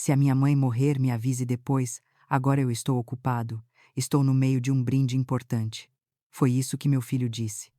Se a minha mãe morrer, me avise depois. Agora eu estou ocupado. Estou no meio de um brinde importante. Foi isso que meu filho disse.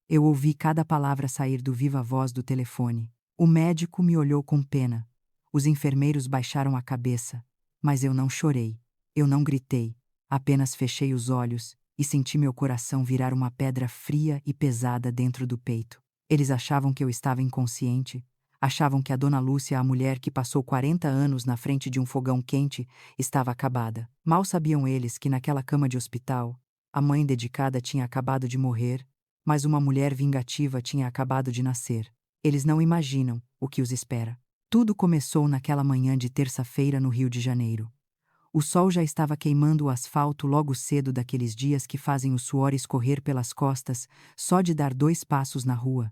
Eu ouvi cada palavra sair do viva voz do telefone. O médico me olhou com pena. Os enfermeiros baixaram a cabeça. Mas eu não chorei. Eu não gritei. Apenas fechei os olhos e senti meu coração virar uma pedra fria e pesada dentro do peito. Eles achavam que eu estava inconsciente. Achavam que a Dona Lúcia, a mulher que passou 40 anos na frente de um fogão quente, estava acabada. Mal sabiam eles que naquela cama de hospital, a mãe dedicada tinha acabado de morrer, mas uma mulher vingativa tinha acabado de nascer. Eles não imaginam o que os espera. Tudo começou naquela manhã de terça-feira no Rio de Janeiro. O sol já estava queimando o asfalto logo cedo daqueles dias que fazem o suor escorrer pelas costas só de dar 2 passos na rua.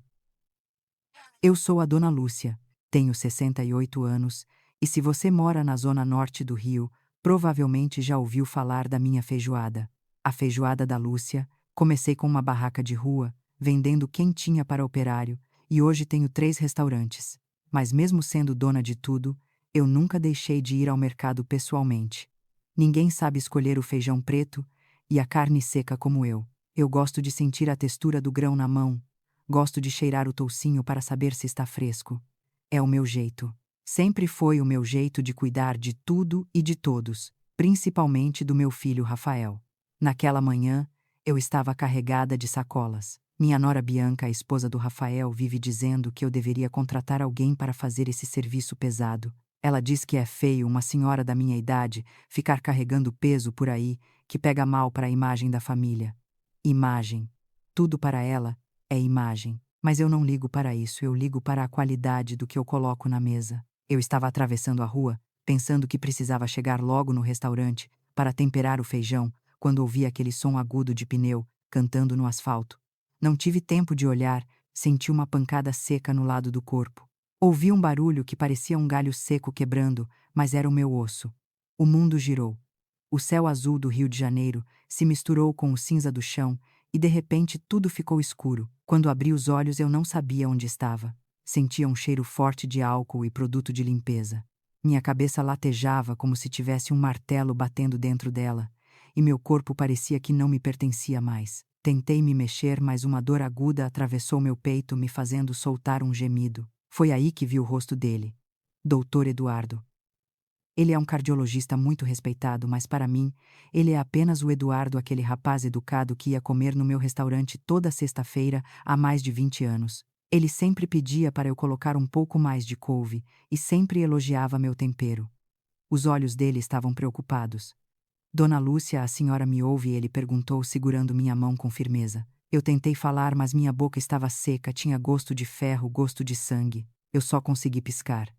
Eu sou a Dona Lúcia, tenho 68 anos, e se você mora na zona norte do Rio, provavelmente já ouviu falar da minha feijoada. A feijoada da Lúcia. Comecei com uma barraca de rua, vendendo quentinha para operário, e hoje tenho 3 restaurantes. Mas mesmo sendo dona de tudo, eu nunca deixei de ir ao mercado pessoalmente. Ninguém sabe escolher o feijão preto e a carne seca como eu. Eu gosto de sentir a textura do grão na mão. Gosto de cheirar o toucinho para saber se está fresco. É o meu jeito. Sempre foi o meu jeito de cuidar de tudo e de todos, principalmente do meu filho Rafael. Naquela manhã, eu estava carregada de sacolas. Minha nora Bianca, a esposa do Rafael, vive dizendo que eu deveria contratar alguém para fazer esse serviço pesado. Ela diz que é feio uma senhora da minha idade ficar carregando peso por aí, que pega mal para a imagem da família. Imagem. Tudo para ela é imagem. Mas eu não ligo para isso, eu ligo para a qualidade do que eu coloco na mesa. Eu estava atravessando a rua, pensando que precisava chegar logo no restaurante para temperar o feijão, quando ouvi aquele som agudo de pneu cantando no asfalto. Não tive tempo de olhar, senti uma pancada seca no lado do corpo. Ouvi um barulho que parecia um galho seco quebrando, mas era o meu osso. O mundo girou. O céu azul do Rio de Janeiro se misturou com o cinza do chão e de repente tudo ficou escuro. Quando abri os olhos eu não sabia onde estava. Sentia um cheiro forte de álcool e produto de limpeza. Minha cabeça latejava como se tivesse um martelo batendo dentro dela, e meu corpo parecia que não me pertencia mais. Tentei me mexer, mas uma dor aguda atravessou meu peito, me fazendo soltar um gemido. Foi aí que vi o rosto dele. Doutor Eduardo. Ele é um cardiologista muito respeitado, mas para mim, ele é apenas o Eduardo, aquele rapaz educado que ia comer no meu restaurante toda sexta-feira há mais de 20 anos. Ele sempre pedia para eu colocar um pouco mais de couve e sempre elogiava meu tempero. Os olhos dele estavam preocupados. Dona Lúcia, a senhora me ouve? Ele perguntou, segurando minha mão com firmeza. Eu tentei falar, mas minha boca estava seca, tinha gosto de ferro, gosto de sangue. Eu só consegui piscar.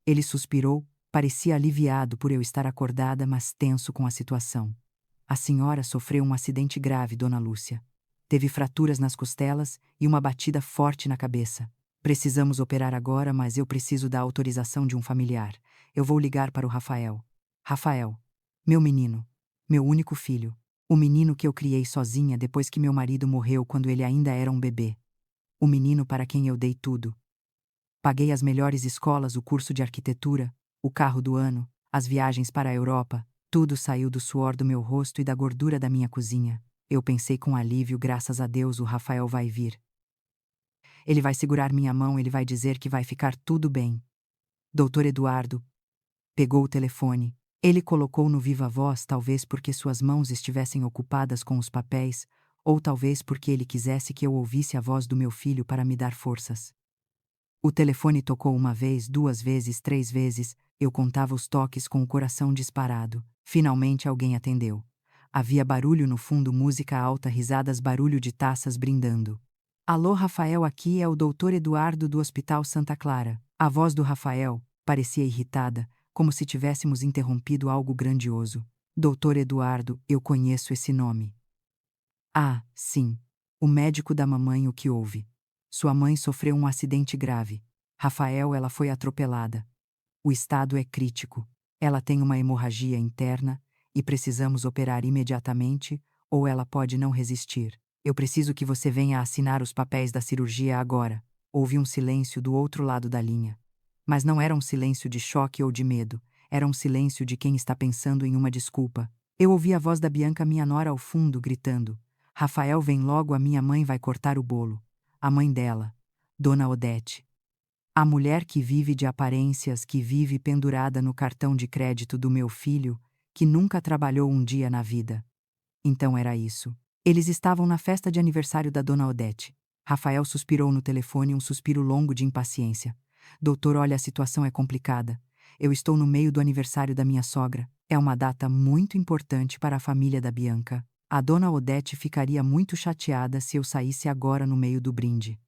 Ele suspirou, parecia aliviado por eu estar acordada, mas tenso com a situação. A senhora sofreu um acidente grave, Dona Lúcia. Teve fraturas nas costelas e uma batida forte na cabeça. Precisamos operar agora, mas eu preciso da autorização de um familiar. Eu vou ligar para o Rafael. Rafael. Meu menino. Meu único filho. O menino que eu criei sozinha depois que meu marido morreu quando ele ainda era um bebê. O menino para quem eu dei tudo. Paguei as melhores escolas, o curso de arquitetura, o carro do ano, as viagens para a Europa. Tudo saiu do suor do meu rosto e da gordura da minha cozinha. Eu pensei com alívio, graças a Deus o Rafael vai vir. Ele vai segurar minha mão, ele vai dizer que vai ficar tudo bem. Doutor Eduardo pegou o telefone. Ele colocou no viva voz, talvez porque suas mãos estivessem ocupadas com os papéis, ou talvez porque ele quisesse que eu ouvisse a voz do meu filho para me dar forças. O telefone tocou 1 vez, 2 vezes, 3 vezes, eu contava os toques com o coração disparado. Finalmente alguém atendeu. Havia barulho no fundo, música alta, risadas, barulho de taças brindando. Alô, Rafael, aqui é o doutor Eduardo do Hospital Santa Clara. A voz do Rafael parecia irritada, como se tivéssemos interrompido algo grandioso. Doutor Eduardo, eu conheço esse nome. Ah, sim. O médico da mamãe, o que houve? Sua mãe sofreu um acidente grave. Rafael, ela foi atropelada. O estado é crítico. Ela tem uma hemorragia interna e precisamos operar imediatamente ou ela pode não resistir. Eu preciso que você venha assinar os papéis da cirurgia agora. Houve um silêncio do outro lado da linha. Mas não era um silêncio de choque ou de medo. Era um silêncio de quem está pensando em uma desculpa. Eu ouvi a voz da Bianca, minha nora, ao fundo, gritando: Rafael, vem logo, a minha mãe vai cortar o bolo. A mãe dela, Dona Odete. A mulher que vive de aparências, que vive pendurada no cartão de crédito do meu filho, que nunca trabalhou um dia na vida. Então era isso. Eles estavam na festa de aniversário da Dona Odete. Rafael suspirou no telefone, um suspiro longo de impaciência. Doutor, olha, a situação é complicada. Eu estou no meio do aniversário da minha sogra. É uma data muito importante para a família da Bianca. A Dona Odete ficaria muito chateada se eu saísse agora no meio do brinde.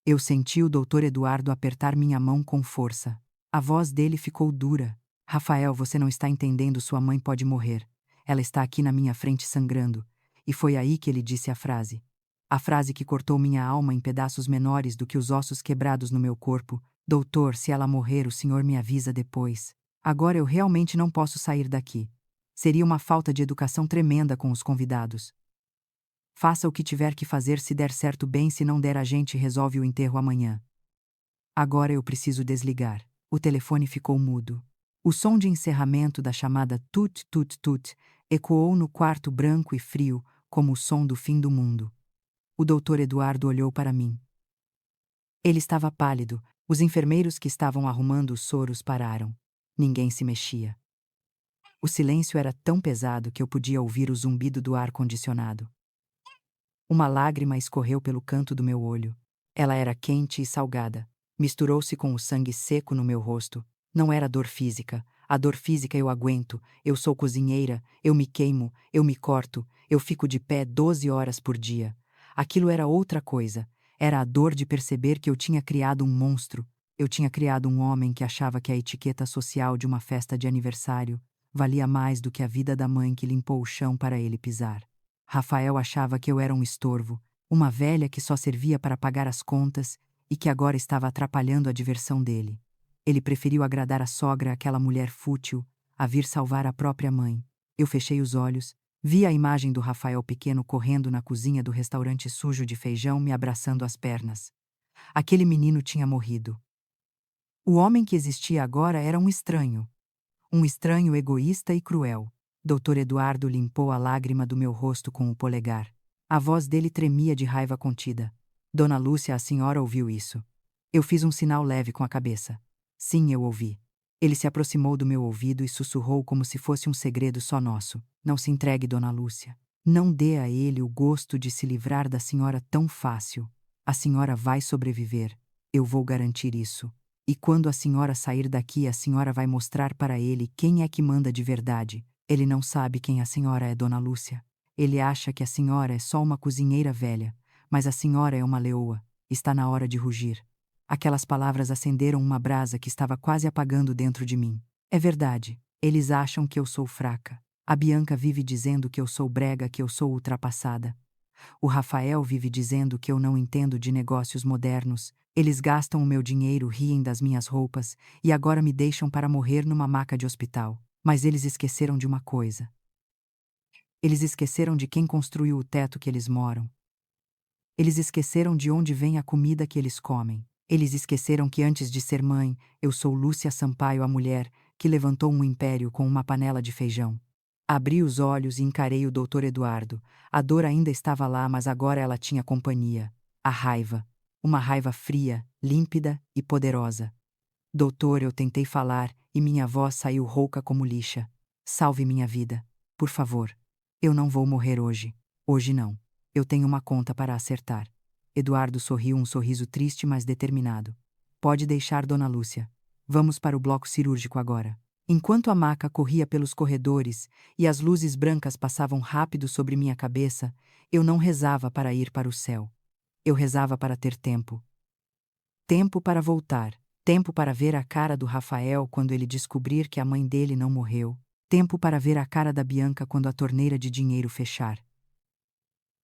Eu senti o Dr. Eduardo apertar minha mão com força. A voz dele ficou dura. Rafael, você não está entendendo, sua mãe pode morrer. Ela está aqui na minha frente sangrando. E foi aí que ele disse a frase. A frase que cortou minha alma em pedaços menores do que os ossos quebrados no meu corpo. Doutor, se ela morrer, o senhor me avisa depois. Agora eu realmente não posso sair daqui. Seria uma falta de educação tremenda com os convidados. Faça o que tiver que fazer, se der certo bem, se não der a gente resolve o enterro amanhã. Agora eu preciso desligar. O telefone ficou mudo. O som de encerramento da chamada tut-tut-tut ecoou no quarto branco e frio, como o som do fim do mundo. O Dr. Eduardo olhou para mim. Ele estava pálido. Os enfermeiros que estavam arrumando os soros pararam. Ninguém se mexia. O silêncio era tão pesado que eu podia ouvir o zumbido do ar-condicionado. Uma lágrima escorreu pelo canto do meu olho. Ela era quente e salgada. Misturou-se com o sangue seco no meu rosto. Não era dor física. A dor física eu aguento. Eu sou cozinheira. Eu me queimo. Eu me corto. Eu fico de pé 12 horas por dia. Aquilo era outra coisa. Era a dor de perceber que eu tinha criado um monstro. Eu tinha criado um homem que achava que a etiqueta social de uma festa de aniversário valia mais do que a vida da mãe que limpou o chão para ele pisar. Rafael achava que eu era um estorvo, uma velha que só servia para pagar as contas e que agora estava atrapalhando a diversão dele. Ele preferiu agradar a sogra, aquela mulher fútil, a vir salvar a própria mãe. Eu fechei os olhos, vi a imagem do Rafael pequeno correndo na cozinha do restaurante sujo de feijão, me abraçando as pernas. Aquele menino tinha morrido. O homem que existia agora era um estranho. Um estranho egoísta e cruel. Dr. Eduardo limpou a lágrima do meu rosto com o polegar. A voz dele tremia de raiva contida. Dona Lúcia, a senhora ouviu isso? Eu fiz um sinal leve com a cabeça. Sim, eu ouvi. Ele se aproximou do meu ouvido e sussurrou como se fosse um segredo só nosso. Não se entregue, Dona Lúcia. Não dê a ele o gosto de se livrar da senhora tão fácil. A senhora vai sobreviver. Eu vou garantir isso. E quando a senhora sair daqui, a senhora vai mostrar para ele quem é que manda de verdade. Ele não sabe quem a senhora é, Dona Lúcia. Ele acha que a senhora é só uma cozinheira velha, mas a senhora é uma leoa. Está na hora de rugir. Aquelas palavras acenderam uma brasa que estava quase apagando dentro de mim. É verdade. Eles acham que eu sou fraca. A Bianca vive dizendo que eu sou brega, que eu sou ultrapassada. O Rafael vive dizendo que eu não entendo de negócios modernos. Eles gastam o meu dinheiro, riem das minhas roupas e agora me deixam para morrer numa maca de hospital. Mas eles esqueceram de uma coisa. Eles esqueceram de quem construiu o teto que eles moram. Eles esqueceram de onde vem a comida que eles comem. Eles esqueceram que antes de ser mãe, eu sou Lúcia Sampaio, a mulher que levantou um império com uma panela de feijão. Abri os olhos e encarei o Dr. Eduardo. A dor ainda estava lá, mas agora ela tinha companhia. A raiva. Uma raiva fria, límpida e poderosa. Doutor, eu tentei falar e minha voz saiu rouca como lixa. Salve minha vida. Por favor. Eu não vou morrer hoje. Hoje não. Eu tenho uma conta para acertar. Eduardo sorriu, um sorriso triste, mas determinado. Pode deixar, Dona Lúcia. Vamos para o bloco cirúrgico agora. Enquanto a maca corria pelos corredores e as luzes brancas passavam rápido sobre minha cabeça, eu não rezava para ir para o céu. Eu rezava para ter tempo. Tempo para voltar. Tempo para ver a cara do Rafael quando ele descobrir que a mãe dele não morreu. Tempo para ver a cara da Bianca quando a torneira de dinheiro fechar.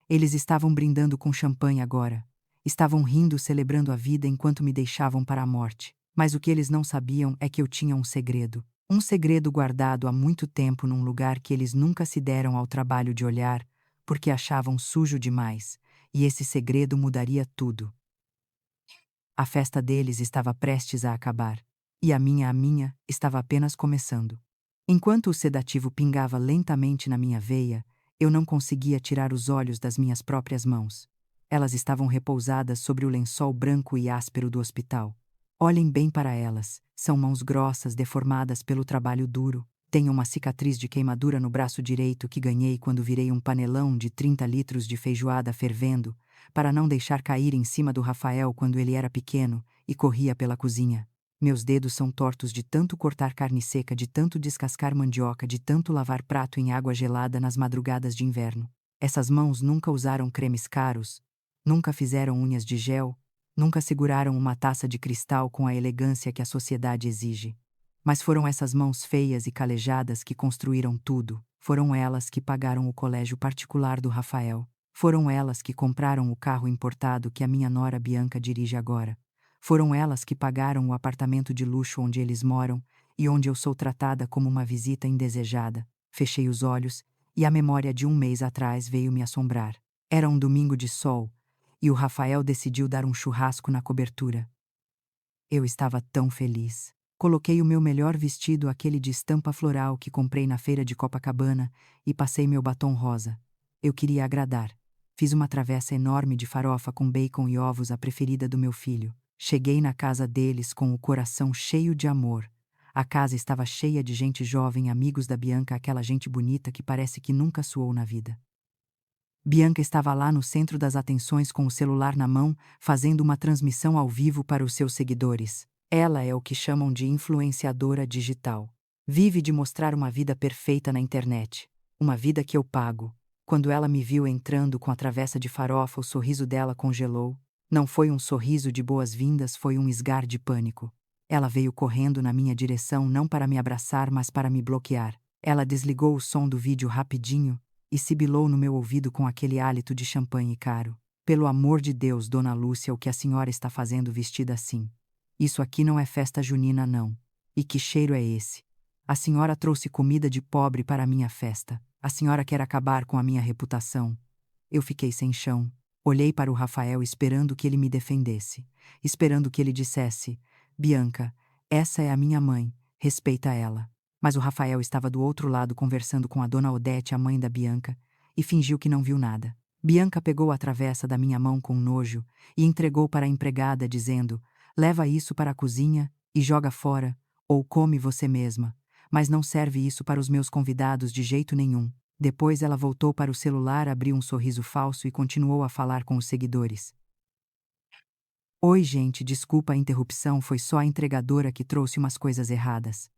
Eles estavam brindando com champanhe agora. Estavam rindo, celebrando a vida enquanto me deixavam para a morte. Mas o que eles não sabiam é que eu tinha um segredo. Um segredo guardado há muito tempo num lugar que eles nunca se deram ao trabalho de olhar, porque achavam sujo demais. E esse segredo mudaria tudo. A festa deles estava prestes a acabar. E a minha, estava apenas começando. Enquanto o sedativo pingava lentamente na minha veia, eu não conseguia tirar os olhos das minhas próprias mãos. Elas estavam repousadas sobre o lençol branco e áspero do hospital. Olhem bem para elas. São mãos grossas, deformadas pelo trabalho duro. Tenho uma cicatriz de queimadura no braço direito que ganhei quando virei um panelão de 30 litros de feijoada fervendo, para não deixar cair em cima do Rafael quando ele era pequeno e corria pela cozinha. Meus dedos são tortos de tanto cortar carne seca, de tanto descascar mandioca, de tanto lavar prato em água gelada nas madrugadas de inverno. Essas mãos nunca usaram cremes caros, nunca fizeram unhas de gel, nunca seguraram uma taça de cristal com a elegância que a sociedade exige. Mas foram essas mãos feias e calejadas que construíram tudo. Foram elas que pagaram o colégio particular do Rafael. Foram elas que compraram o carro importado que a minha nora Bianca dirige agora. Foram elas que pagaram o apartamento de luxo onde eles moram e onde eu sou tratada como uma visita indesejada. Fechei os olhos e a memória de um mês atrás veio me assombrar. Era um domingo de sol e o Rafael decidiu dar um churrasco na cobertura. Eu estava tão feliz. Coloquei o meu melhor vestido, aquele de estampa floral que comprei na feira de Copacabana, e passei meu batom rosa. Eu queria agradar. Fiz uma travessa enorme de farofa com bacon e ovos, a preferida do meu filho. Cheguei na casa deles com o coração cheio de amor. A casa estava cheia de gente jovem, amigos da Bianca, aquela gente bonita que parece que nunca suou na vida. Bianca estava lá no centro das atenções com o celular na mão, fazendo uma transmissão ao vivo para os seus seguidores. Ela é o que chamam de influenciadora digital. Vive de mostrar uma vida perfeita na internet. Uma vida que eu pago. Quando ela me viu entrando com a travessa de farofa, o sorriso dela congelou. Não foi um sorriso de boas-vindas, foi um esgar de pânico. Ela veio correndo na minha direção, não para me abraçar, mas para me bloquear. Ela desligou o som do vídeo rapidinho e sibilou no meu ouvido com aquele hálito de champanhe caro. Pelo amor de Deus, Dona Lúcia, o que a senhora está fazendo vestida assim? Isso aqui não é festa junina, não. E que cheiro é esse? A senhora trouxe comida de pobre para a minha festa. A senhora quer acabar com a minha reputação. Eu fiquei sem chão. Olhei para o Rafael esperando que ele me defendesse. Esperando que ele dissesse: Bianca, essa é a minha mãe, respeita ela. Mas o Rafael estava do outro lado conversando com a dona Odete, a mãe da Bianca, e fingiu que não viu nada. Bianca pegou a travessa da minha mão com nojo e entregou para a empregada, dizendo: leva isso para a cozinha e joga fora, ou come você mesma, mas não serve isso para os meus convidados de jeito nenhum. Depois ela voltou para o celular, abriu um sorriso falso e continuou a falar com os seguidores. Oi, gente, desculpa a interrupção, foi só a entregadora que trouxe umas coisas erradas.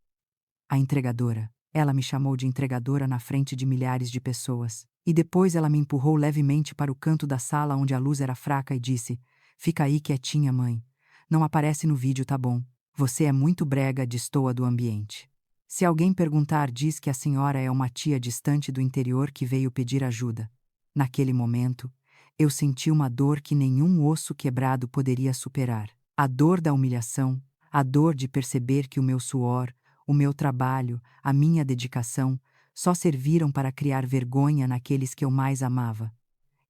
A entregadora. Ela me chamou de entregadora na frente de milhares de pessoas. E depois ela me empurrou levemente para o canto da sala onde a luz era fraca e disse: fica aí quietinha, mãe. Não aparece no vídeo, tá bom? Você é muito brega, destoa do ambiente. Se alguém perguntar, diz que a senhora é uma tia distante do interior que veio pedir ajuda. Naquele momento, eu senti uma dor que nenhum osso quebrado poderia superar. A dor da humilhação, a dor de perceber que o meu suor, o meu trabalho, a minha dedicação, só serviram para criar vergonha naqueles que eu mais amava.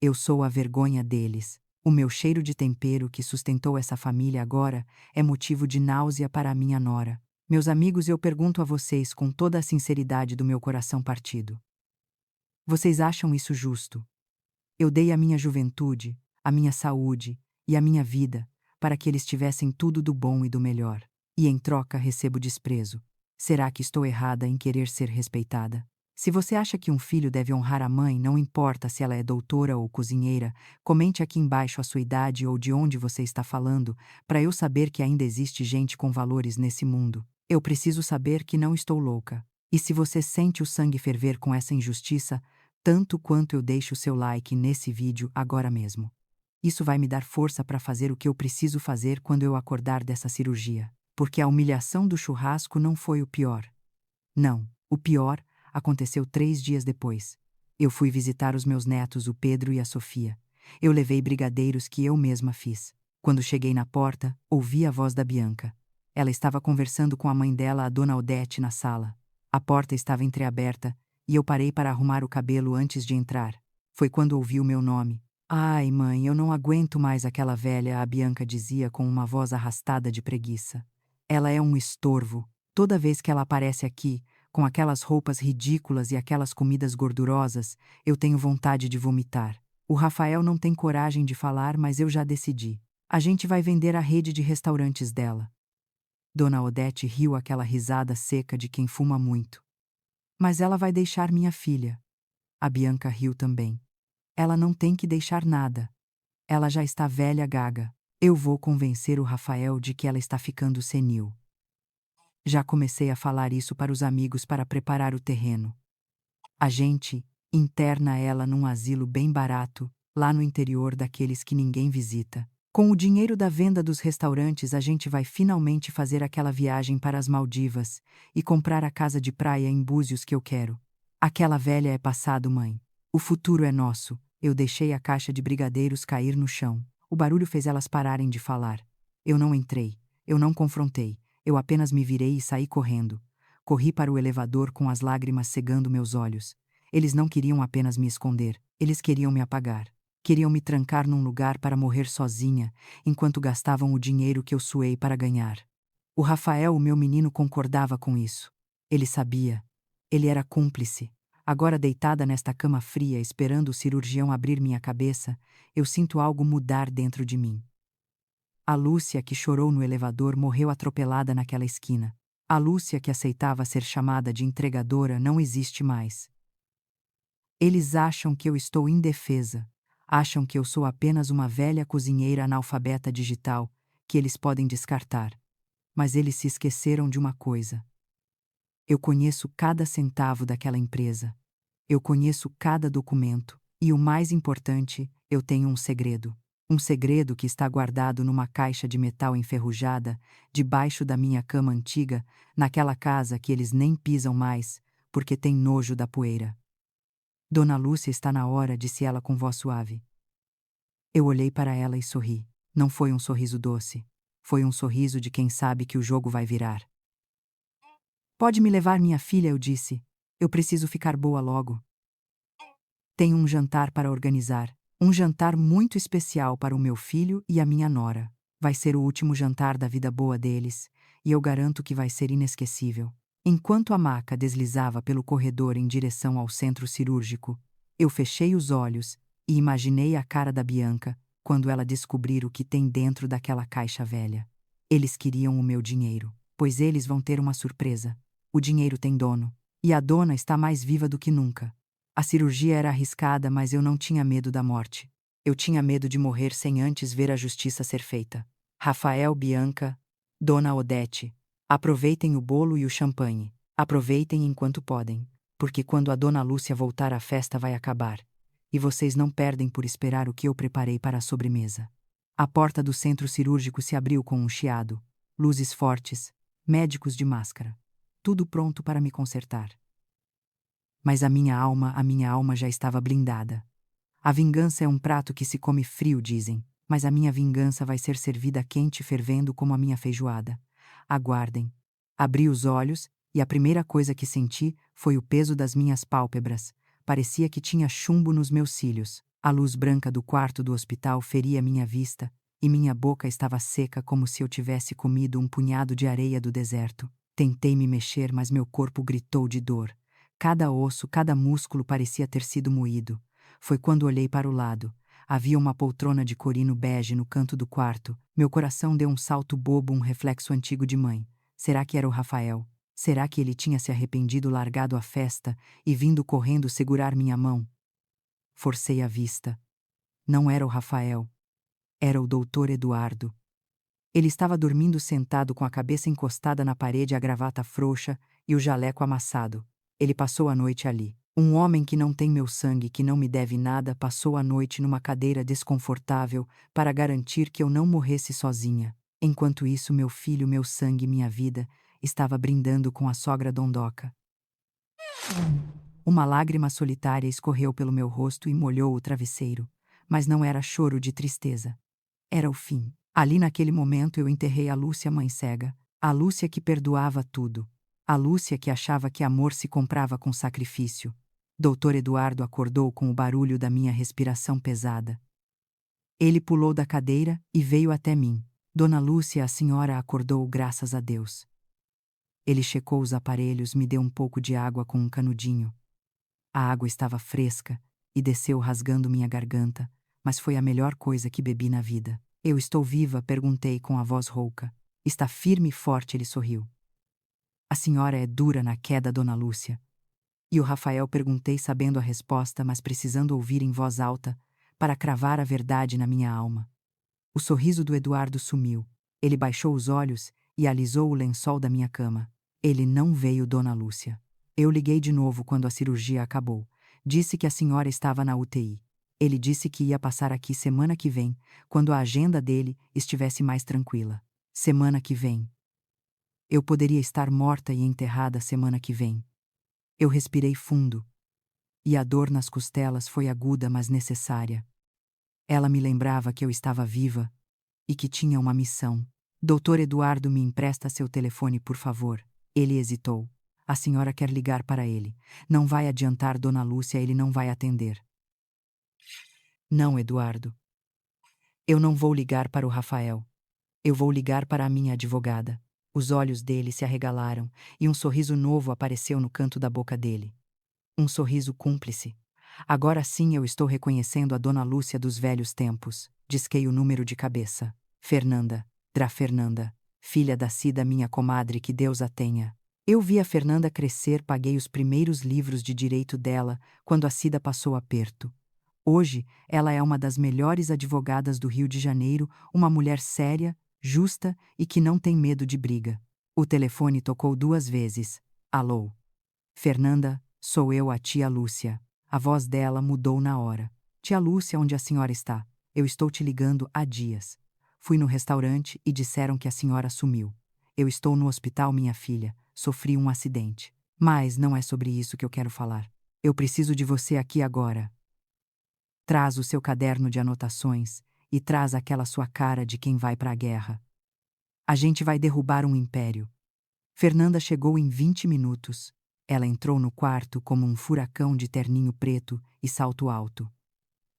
Eu sou a vergonha deles. O meu cheiro de tempero que sustentou essa família agora é motivo de náusea para a minha nora. Meus amigos, eu pergunto a vocês com toda a sinceridade do meu coração partido. Vocês acham isso justo? Eu dei a minha juventude, a minha saúde e a minha vida para que eles tivessem tudo do bom e do melhor. E em troca recebo desprezo. Será que estou errada em querer ser respeitada? Se você acha que um filho deve honrar a mãe, não importa se ela é doutora ou cozinheira, comente aqui embaixo a sua idade ou de onde você está falando, para eu saber que ainda existe gente com valores nesse mundo. Eu preciso saber que não estou louca. E se você sente o sangue ferver com essa injustiça, tanto quanto eu, deixe o seu like nesse vídeo agora mesmo. Isso vai me dar força para fazer o que eu preciso fazer quando eu acordar dessa cirurgia. Porque a humilhação do churrasco não foi o pior. Não, o pior aconteceu 3 dias depois. Eu fui visitar os meus netos, o Pedro e a Sofia. Eu levei brigadeiros que eu mesma fiz. Quando cheguei na porta, ouvi a voz da Bianca. Ela estava conversando com a mãe dela, a dona Odete, na sala. A porta estava entreaberta e eu parei para arrumar o cabelo antes de entrar. Foi quando ouvi o meu nome. Ai, mãe, eu não aguento mais aquela velha, a Bianca dizia com uma voz arrastada de preguiça. Ela é um estorvo. Toda vez que ela aparece aqui, com aquelas roupas ridículas e aquelas comidas gordurosas, eu tenho vontade de vomitar. O Rafael não tem coragem de falar, mas eu já decidi. A gente vai vender a rede de restaurantes dela. Dona Odete riu aquela risada seca de quem fuma muito. Mas ela vai deixar minha filha. A Bianca riu também. Ela não tem que deixar nada. Ela já está velha, gaga. Eu vou convencer o Rafael de que ela está ficando senil. Já comecei a falar isso para os amigos para preparar o terreno. A gente interna ela num asilo bem barato, lá no interior daqueles que ninguém visita. Com o dinheiro da venda dos restaurantes, a gente vai finalmente fazer aquela viagem para as Maldivas e comprar a casa de praia em Búzios que eu quero. Aquela velha é passado, mãe. O futuro é nosso. Eu deixei a caixa de brigadeiros cair no chão. O barulho fez elas pararem de falar. Eu não entrei. Eu não confrontei. Eu apenas me virei e saí correndo. Corri para o elevador com as lágrimas cegando meus olhos. Eles não queriam apenas me esconder. Eles queriam me apagar. Queriam me trancar num lugar para morrer sozinha, enquanto gastavam o dinheiro que eu suei para ganhar. O Rafael, o meu menino, concordava com isso. Ele sabia. Ele era cúmplice. Agora, deitada nesta cama fria, esperando o cirurgião abrir minha cabeça, eu sinto algo mudar dentro de mim. A Lúcia, que chorou no elevador, morreu atropelada naquela esquina. A Lúcia, que aceitava ser chamada de entregadora, não existe mais. Eles acham que eu estou indefesa. Acham que eu sou apenas uma velha cozinheira analfabeta digital, que eles podem descartar. Mas eles se esqueceram de uma coisa. Eu conheço cada centavo daquela empresa. Eu conheço cada documento. E o mais importante, eu tenho um segredo. Um segredo que está guardado numa caixa de metal enferrujada, debaixo da minha cama antiga, naquela casa que eles nem pisam mais, porque tem nojo da poeira. Dona Lúcia está na hora, disse ela com voz suave. Eu olhei para ela e sorri. Não foi um sorriso doce. Foi um sorriso de quem sabe que o jogo vai virar. Pode me levar, minha filha, eu disse. Eu preciso ficar boa logo. Tenho um jantar para organizar. Um jantar muito especial para o meu filho e a minha nora. Vai ser o último jantar da vida boa deles, e eu garanto que vai ser inesquecível. Enquanto a maca deslizava pelo corredor em direção ao centro cirúrgico, eu fechei os olhos e imaginei a cara da Bianca quando ela descobrir o que tem dentro daquela caixa velha. Eles queriam o meu dinheiro, pois eles vão ter uma surpresa. O dinheiro tem dono, e a dona está mais viva do que nunca. A cirurgia era arriscada, mas eu não tinha medo da morte. Eu tinha medo de morrer sem antes ver a justiça ser feita. Rafael, Bianca, Dona Odete, aproveitem o bolo e o champanhe. Aproveitem enquanto podem, porque quando a Dona Lúcia voltar a festa vai acabar. E vocês não perdem por esperar o que eu preparei para a sobremesa. A porta do centro cirúrgico se abriu com um chiado. Luzes fortes, médicos de máscara. Tudo pronto para me consertar. Mas a minha alma já estava blindada. A vingança é um prato que se come frio, dizem, mas a minha vingança vai ser servida quente e fervendo como a minha feijoada. Aguardem. Abri os olhos e a primeira coisa que senti foi o peso das minhas pálpebras. Parecia que tinha chumbo nos meus cílios. A luz branca do quarto do hospital feria minha vista e minha boca estava seca como se eu tivesse comido um punhado de areia do deserto. Tentei me mexer, mas meu corpo gritou de dor. Cada osso, cada músculo parecia ter sido moído. Foi quando olhei para o lado. Havia uma poltrona de corino bege no canto do quarto. Meu coração deu um salto bobo, um reflexo antigo de mãe. Será que era o Rafael? Será que ele tinha se arrependido, largado a festa e vindo correndo segurar minha mão? Forcei a vista. Não era o Rafael. Era o Dr. Eduardo. Ele estava dormindo sentado com a cabeça encostada na parede, a gravata frouxa e o jaleco amassado. Ele passou a noite ali. Um homem que não tem meu sangue, que não me deve nada, passou a noite numa cadeira desconfortável para garantir que eu não morresse sozinha. Enquanto isso, meu filho, meu sangue, minha vida, estava brindando com a sogra dondoca. Uma lágrima solitária escorreu pelo meu rosto e molhou o travesseiro. Mas não era choro de tristeza. Era o fim. Ali naquele momento eu enterrei a Lúcia, mãe cega. A Lúcia que perdoava tudo. A Lúcia que achava que amor se comprava com sacrifício. Dr. Eduardo acordou com o barulho da minha respiração pesada. Ele pulou da cadeira e veio até mim. Dona Lúcia, a senhora acordou, graças a Deus. Ele checou os aparelhos, me deu um pouco de água com um canudinho. A água estava fresca e desceu rasgando minha garganta, mas foi a melhor coisa que bebi na vida. Eu estou viva? Perguntei com a voz rouca. Está firme e forte, ele sorriu. A senhora é dura na queda, Dona Lúcia. E o Rafael? Perguntei, sabendo a resposta, mas precisando ouvir em voz alta, para cravar a verdade na minha alma. O sorriso do Eduardo sumiu. Ele baixou os olhos e alisou o lençol da minha cama. Ele não veio, Dona Lúcia. Eu liguei de novo quando a cirurgia acabou. Disse que a senhora estava na UTI. Ele disse que ia passar aqui semana que vem, quando a agenda dele estivesse mais tranquila. Semana que vem. Eu poderia estar morta e enterrada semana que vem. Eu respirei fundo. E a dor nas costelas foi aguda, mas necessária. Ela me lembrava que eu estava viva e que tinha uma missão. Doutor Eduardo, me empresta seu telefone, por favor. Ele hesitou. A senhora quer ligar para ele. Não vai adiantar, Dona Lúcia, ele não vai atender. Não, Eduardo. Eu não vou ligar para o Rafael. Eu vou ligar para a minha advogada. Os olhos dele se arregalaram e um sorriso novo apareceu no canto da boca dele. Um sorriso cúmplice. Agora sim eu estou reconhecendo a Dona Lúcia dos velhos tempos. Disquei o número de cabeça. Fernanda. Fernanda. Filha da Cida, minha comadre, que Deus a tenha. Eu vi a Fernanda crescer, paguei os primeiros livros de direito dela quando a Cida passou aperto. Hoje, ela é uma das melhores advogadas do Rio de Janeiro, uma mulher séria, justa e que não tem medo de briga. O telefone tocou 2 vezes. Alô? Fernanda, sou eu, a tia Lúcia. A voz dela mudou na hora. Tia Lúcia, onde a senhora está? Eu estou te ligando há dias. Fui no restaurante e disseram que a senhora sumiu. Eu estou no hospital, minha filha. Sofri um acidente. Mas não é sobre isso que eu quero falar. Eu preciso de você aqui agora. Traz o seu caderno de anotações e traz aquela sua cara de quem vai para a guerra. A gente vai derrubar um império. Fernanda chegou em 20 minutos. Ela entrou no quarto como um furacão de terninho preto e salto alto.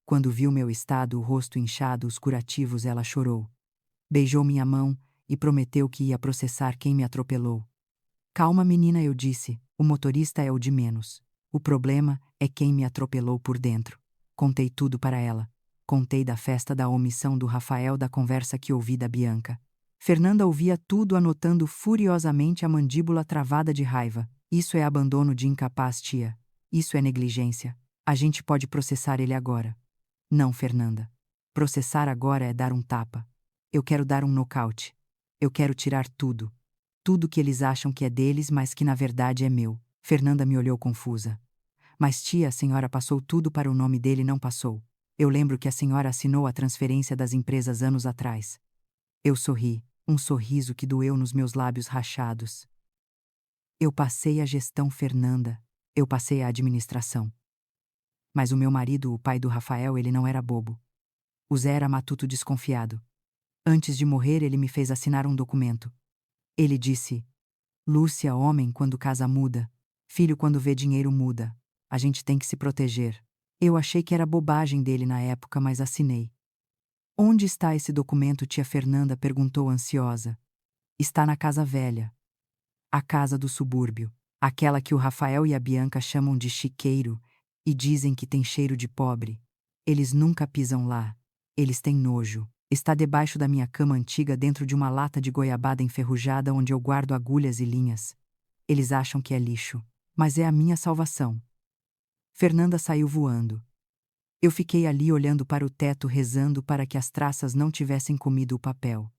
Quando viu meu estado, o rosto inchado, os curativos, ela chorou. Beijou minha mão e prometeu que ia processar quem me atropelou. Calma, menina, eu disse, o motorista é o de menos. O problema é quem me atropelou por dentro. Contei tudo para ela. Contei da festa, da omissão do Rafael, da conversa que ouvi da Bianca. Fernanda ouvia tudo, anotando furiosamente, a mandíbula travada de raiva. Isso é abandono de incapaz, tia. Isso é negligência. A gente pode processar ele agora. Não, Fernanda. Processar agora é dar um tapa. Eu quero dar um nocaute. Eu quero tirar tudo. Tudo que eles acham que é deles, mas que na verdade é meu. Fernanda me olhou confusa. Mas tia, a senhora passou tudo para o nome dele, não passou. Eu lembro que a senhora assinou a transferência das empresas anos atrás. Eu sorri, um sorriso que doeu nos meus lábios rachados. Eu passei a gestão, Fernanda. Eu passei a administração. Mas o meu marido, o pai do Rafael, ele não era bobo. O Zé era matuto, desconfiado. Antes de morrer, ele me fez assinar um documento. Ele disse: Lúcia, homem quando casa muda. Filho quando vê dinheiro muda. A gente tem que se proteger. Eu achei que era bobagem dele na época, mas assinei. Onde está esse documento, tia Fernanda? Perguntou ansiosa. Está na casa velha. A casa do subúrbio. Aquela que o Rafael e a Bianca chamam de chiqueiro e dizem que tem cheiro de pobre. Eles nunca pisam lá. Eles têm nojo. Está debaixo da minha cama antiga, dentro de uma lata de goiabada enferrujada onde eu guardo agulhas e linhas. Eles acham que é lixo, mas é a minha salvação. Fernanda saiu voando. Eu fiquei ali olhando para o teto, rezando para que as traças não tivessem comido o papel.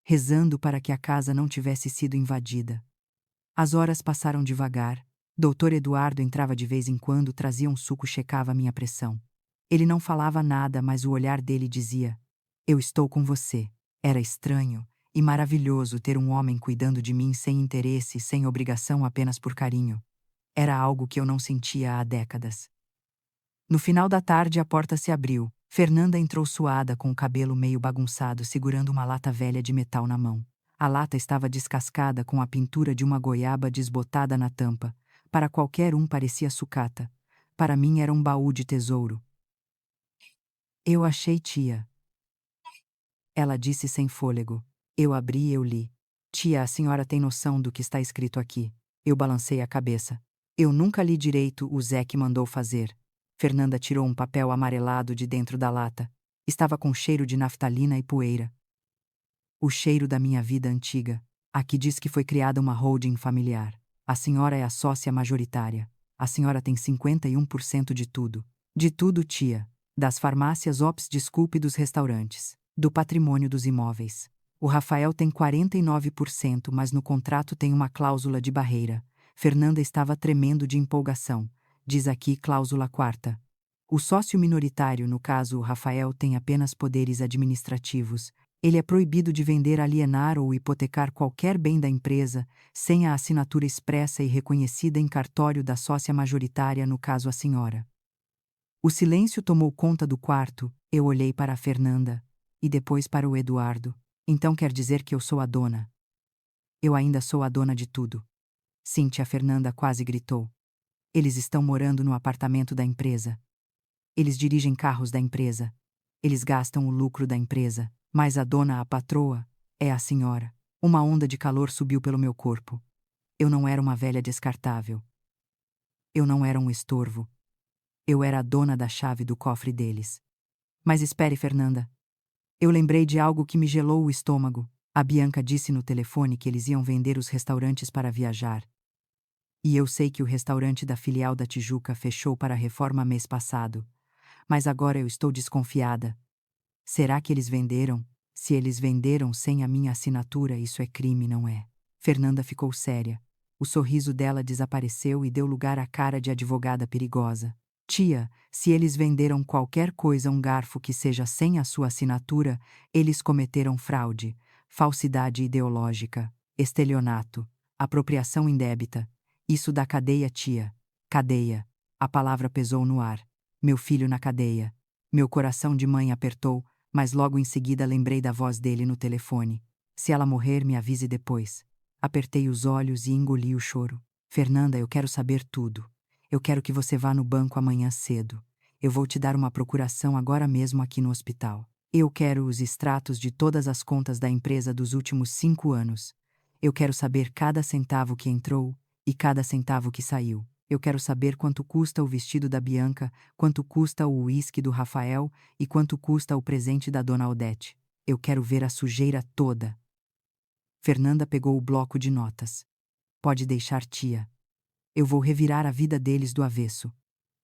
Rezando para que a casa não tivesse sido invadida. As horas passaram devagar. Doutor Eduardo entrava de vez em quando, trazia um suco, checava minha pressão. Ele não falava nada, mas o olhar dele dizia: eu estou com você. Era estranho e maravilhoso ter um homem cuidando de mim sem interesse, sem obrigação, apenas por carinho. Era algo que eu não sentia há décadas. No final da tarde, a porta se abriu. Fernanda entrou suada, com o cabelo meio bagunçado, segurando uma lata velha de metal na mão. A lata estava descascada, com a pintura de uma goiaba desbotada na tampa. Para qualquer um parecia sucata. Para mim era um baú de tesouro. Eu achei, tia. Ela disse sem fôlego. Eu abri e eu li. Tia, a senhora tem noção do que está escrito aqui? Eu balancei a cabeça. Eu nunca li direito o Zé que mandou fazer. Fernanda tirou um papel amarelado de dentro da lata. Estava com cheiro de naftalina e poeira. O cheiro da minha vida antiga. Aqui diz que foi criada uma holding familiar. A senhora é a sócia majoritária. A senhora tem 51% de tudo. De tudo, tia. Das farmácias Ops, desculpe, dos restaurantes. Do patrimônio dos imóveis. O Rafael tem 49%, mas no contrato tem uma cláusula de barreira. Fernanda estava tremendo de empolgação. Diz aqui cláusula quarta. O sócio minoritário, no caso o Rafael, tem apenas poderes administrativos. Ele é proibido de vender, alienar ou hipotecar qualquer bem da empresa sem a assinatura expressa e reconhecida em cartório da sócia majoritária, no caso a senhora. O silêncio tomou conta do quarto. Eu olhei para a Fernanda e depois para o Eduardo. Então quer dizer que eu sou a dona? Eu ainda sou a dona de tudo. Sim, tia, Fernanda quase gritou. Eles estão morando no apartamento da empresa. Eles dirigem carros da empresa. Eles gastam o lucro da empresa. Mas a dona, a patroa, é a senhora. Uma onda de calor subiu pelo meu corpo. Eu não era uma velha descartável. Eu não era um estorvo. Eu era a dona da chave do cofre deles. Mas espere, Fernanda. Eu lembrei de algo que me gelou o estômago. A Bianca disse no telefone que eles iam vender os restaurantes para viajar. E eu sei que o restaurante da filial da Tijuca fechou para a reforma mês passado. Mas agora eu estou desconfiada. Será que eles venderam? Se eles venderam sem a minha assinatura, isso é crime, não é? Fernanda ficou séria. O sorriso dela desapareceu e deu lugar à cara de advogada perigosa. Tia, se eles venderam qualquer coisa, um garfo que seja sem a sua assinatura, eles cometeram fraude, falsidade ideológica, estelionato, apropriação indébita. Isso dá cadeia, tia. Cadeia. A palavra pesou no ar. Meu filho na cadeia. Meu coração de mãe apertou, mas logo em seguida lembrei da voz dele no telefone. Se ela morrer, me avise depois. Apertei os olhos e engoli o choro. Fernanda, eu quero saber tudo. Eu quero que você vá no banco amanhã cedo. Eu vou te dar uma procuração agora mesmo aqui no hospital. Eu quero os extratos de todas as contas da empresa dos últimos 5 anos. Eu quero saber cada centavo que entrou e cada centavo que saiu. Eu quero saber quanto custa o vestido da Bianca, quanto custa o uísque do Rafael e quanto custa o presente da dona Odete. Eu quero ver a sujeira toda. Fernanda pegou o bloco de notas. Pode deixar, tia. Eu vou revirar a vida deles do avesso.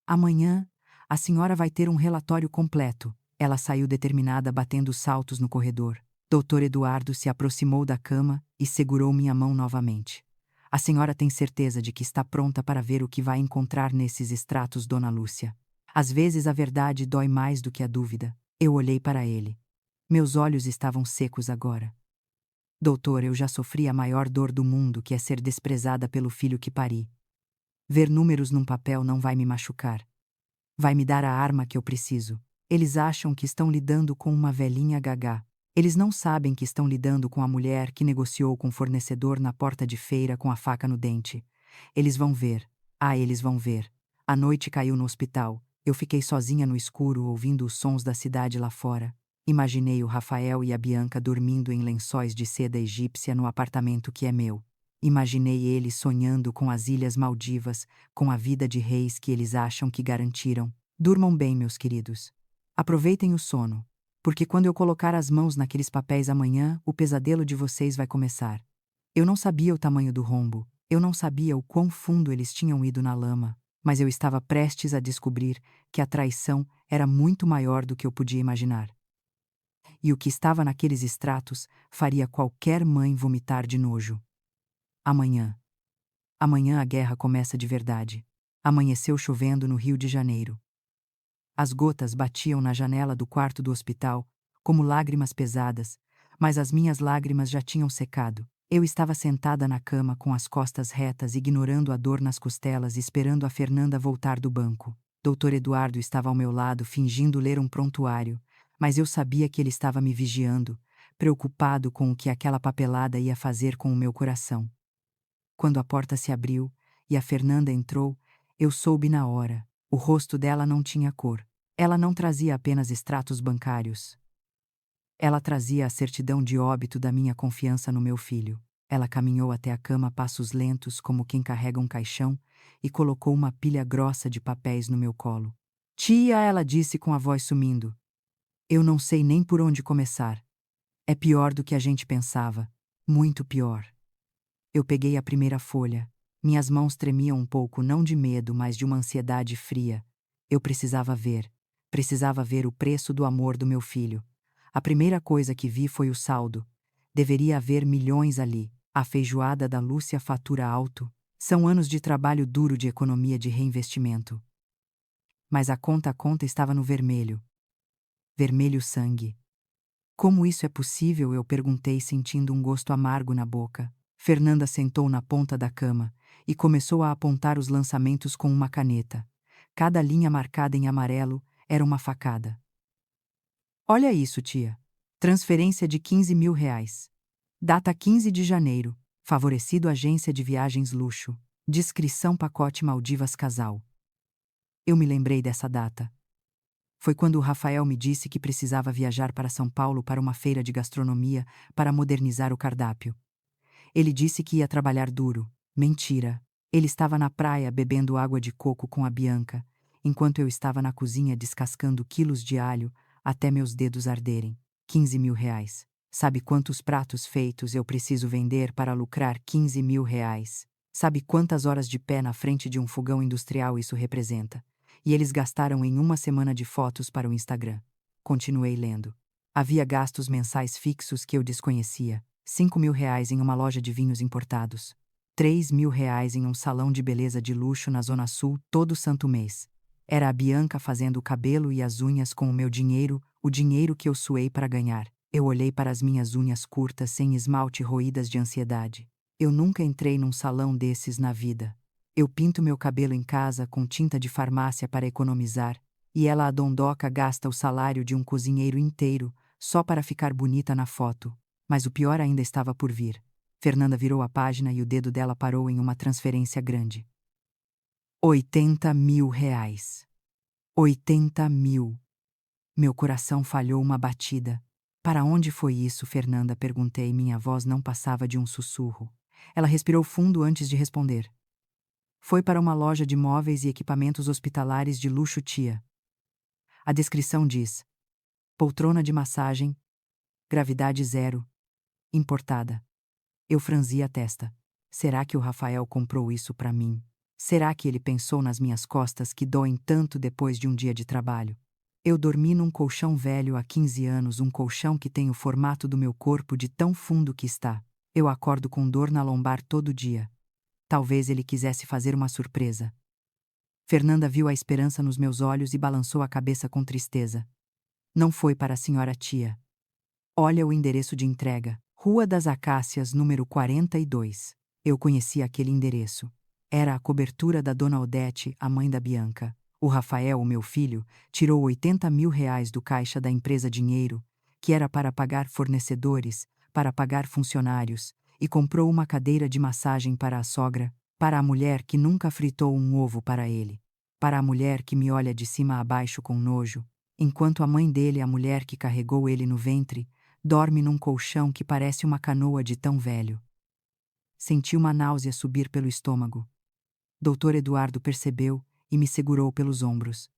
Amanhã, a senhora vai ter um relatório completo. Ela saiu determinada, batendo saltos no corredor. Doutor Eduardo se aproximou da cama e segurou minha mão novamente. A senhora tem certeza de que está pronta para ver o que vai encontrar nesses extratos, dona Lúcia? Às vezes a verdade dói mais do que a dúvida. Eu olhei para ele. Meus olhos estavam secos agora. Doutor, eu já sofri a maior dor do mundo, que é ser desprezada pelo filho que pari. Ver números num papel não vai me machucar. Vai me dar a arma que eu preciso. Eles acham que estão lidando com uma velhinha gagá. Eles não sabem que estão lidando com a mulher que negociou com o fornecedor na porta de feira com a faca no dente. Eles vão ver. Ah, eles vão ver. A noite caiu no hospital. Eu fiquei sozinha no escuro ouvindo os sons da cidade lá fora. Imaginei o Rafael e a Bianca dormindo em lençóis de seda egípcia no apartamento que é meu. Imaginei eles sonhando com as Ilhas Maldivas, com a vida de reis que eles acham que garantiram. Durmam bem, meus queridos. Aproveitem o sono, porque quando eu colocar as mãos naqueles papéis amanhã, o pesadelo de vocês vai começar. Eu não sabia o tamanho do rombo, eu não sabia o quão fundo eles tinham ido na lama, mas eu estava prestes a descobrir que a traição era muito maior do que eu podia imaginar. E o que estava naqueles extratos faria qualquer mãe vomitar de nojo. Amanhã. Amanhã a guerra começa de verdade. Amanheceu chovendo no Rio de Janeiro. As gotas batiam na janela do quarto do hospital, como lágrimas pesadas, mas as minhas lágrimas já tinham secado. Eu estava sentada na cama com as costas retas, ignorando a dor nas costelas, esperando a Fernanda voltar do banco. Doutor Eduardo estava ao meu lado, fingindo ler um prontuário, mas eu sabia que ele estava me vigiando, preocupado com o que aquela papelada ia fazer com o meu coração. Quando a porta se abriu e a Fernanda entrou, eu soube na hora. O rosto dela não tinha cor. Ela não trazia apenas extratos bancários. Ela trazia a certidão de óbito da minha confiança no meu filho. Ela caminhou até a cama a passos lentos, como quem carrega um caixão, e colocou uma pilha grossa de papéis no meu colo. Tia, ela disse com a voz sumindo. Eu não sei nem por onde começar. É pior do que a gente pensava. Muito pior. Eu peguei a primeira folha. Minhas mãos tremiam um pouco, não de medo, mas de uma ansiedade fria. Eu precisava ver. Precisava ver o preço do amor do meu filho. A primeira coisa que vi foi o saldo. Deveria haver milhões ali. A feijoada da Lúcia fatura alto. São anos de trabalho duro de economia de reinvestimento. Mas a conta estava no vermelho. Vermelho sangue. Como isso é possível? Eu perguntei, sentindo um gosto amargo na boca. Fernanda sentou na ponta da cama e começou a apontar os lançamentos com uma caneta. Cada linha marcada em amarelo era uma facada. Olha isso, tia. Transferência de R$ 15.000. Data 15 de janeiro. Favorecido agência de viagens luxo. Descrição pacote Maldivas casal. Eu me lembrei dessa data. Foi quando o Rafael me disse que precisava viajar para São Paulo para uma feira de gastronomia para modernizar o cardápio. Ele disse que ia trabalhar duro. Mentira. Ele estava na praia bebendo água de coco com a Bianca, enquanto eu estava na cozinha descascando quilos de alho até meus dedos arderem. R$ 15.000. Sabe quantos pratos feitos eu preciso vender para lucrar R$ 15.000? Sabe quantas horas de pé na frente de um fogão industrial isso representa? E eles gastaram em uma semana de fotos para o Instagram. Continuei lendo. Havia gastos mensais fixos que eu desconhecia. R$ 5.000 em uma loja de vinhos importados. R$ 3.000 em um salão de beleza de luxo na Zona Sul todo santo mês. Era a Bianca fazendo o cabelo e as unhas com o meu dinheiro, o dinheiro que eu suei para ganhar. Eu olhei para as minhas unhas curtas sem esmalte roídas de ansiedade. Eu nunca entrei num salão desses na vida. Eu pinto meu cabelo em casa com tinta de farmácia para economizar, e ela, a dondoca, gasta o salário de um cozinheiro inteiro só para ficar bonita na foto. Mas o pior ainda estava por vir. Fernanda virou a página e o dedo dela parou em uma transferência grande. R$ 80.000. 80.000. Meu coração falhou uma batida. Para onde foi isso, Fernanda? Perguntei. Minha voz não passava de um sussurro. Ela respirou fundo antes de responder. Foi para uma loja de móveis e equipamentos hospitalares de luxo, tia. A descrição diz: poltrona de massagem, gravidade zero, importada. Eu franzi a testa. Será que o Rafael comprou isso para mim? Será que ele pensou nas minhas costas que doem tanto depois de um dia de trabalho? Eu dormi num colchão velho há 15 anos, um colchão que tem o formato do meu corpo de tão fundo que está. Eu acordo com dor na lombar todo dia. Talvez ele quisesse fazer uma surpresa. Fernanda viu a esperança nos meus olhos e balançou a cabeça com tristeza. Não foi para a senhora tia. Olha o endereço de entrega. Rua das Acácias, número 42. Eu conhecia aquele endereço. Era a cobertura da dona Odete, a mãe da Bianca. O Rafael, o meu filho, tirou R$ 80.000 do caixa da empresa Dinheiro, que era para pagar fornecedores, para pagar funcionários, e comprou uma cadeira de massagem para a sogra, para a mulher que nunca fritou um ovo para ele, para a mulher que me olha de cima a baixo com nojo, enquanto a mãe dele, a mulher que carregou ele no ventre, dorme num colchão que parece uma canoa de tão velho. Senti uma náusea subir pelo estômago. Doutor Eduardo percebeu e me segurou pelos ombros.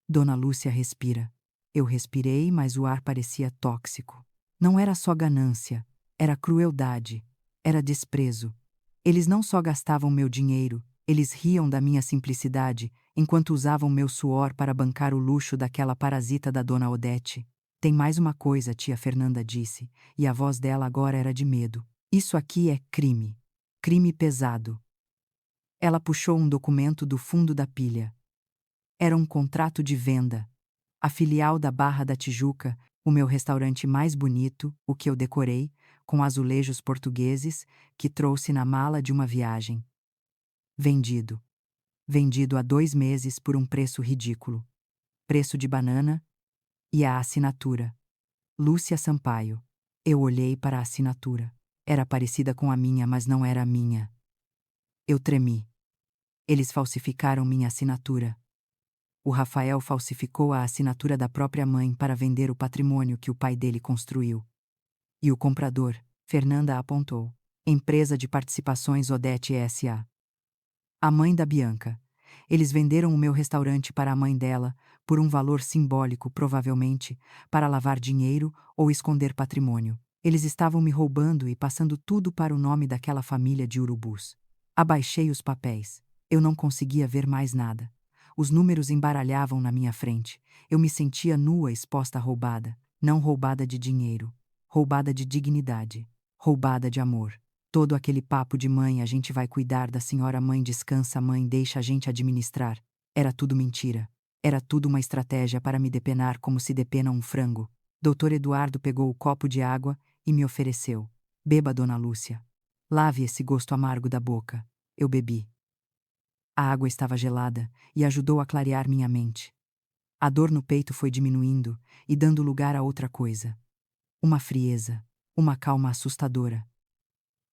Dona Lúcia, respira. Eu respirei, mas o ar parecia tóxico. Não era só ganância, era crueldade, era desprezo. Eles não só gastavam meu dinheiro, eles riam da minha simplicidade, enquanto usavam meu suor para bancar o luxo daquela parasita da dona Odete. Tem mais uma coisa, tia Fernanda disse, e a voz dela agora era de medo. Isso aqui é crime. Crime pesado. Ela puxou um documento do fundo da pilha. Era um contrato de venda. A filial da Barra da Tijuca, o meu restaurante mais bonito, o que eu decorei, com azulejos portugueses, que trouxe na mala de uma viagem. Vendido. Vendido há 2 meses por um preço ridículo. Preço de banana e a assinatura. Lúcia Sampaio. Eu olhei para a assinatura. Era parecida com a minha, mas não era a minha. Eu tremi. Eles falsificaram minha assinatura. O Rafael falsificou a assinatura da própria mãe para vender o patrimônio que o pai dele construiu. E o comprador, Fernanda apontou. Empresa de Participações Odete S.A. A mãe da Bianca. Eles venderam o meu restaurante para a mãe dela, por um valor simbólico, provavelmente, para lavar dinheiro ou esconder patrimônio. Eles estavam me roubando e passando tudo para o nome daquela família de urubus. Abaixei os papéis. Eu não conseguia ver mais nada. Os números embaralhavam na minha frente. Eu me sentia nua, exposta à roubada. Não roubada de dinheiro. Roubada de dignidade. Roubada de amor. Todo aquele papo de mãe, a gente vai cuidar da senhora, mãe descansa, mãe deixa a gente administrar. Era tudo mentira. Era tudo uma estratégia para me depenar como se depena um frango. Doutor Eduardo pegou o copo de água e me ofereceu. Beba, dona Lúcia. Lave esse gosto amargo da boca. Eu bebi. A água estava gelada e ajudou a clarear minha mente. A dor no peito foi diminuindo e dando lugar a outra coisa. Uma frieza, uma calma assustadora.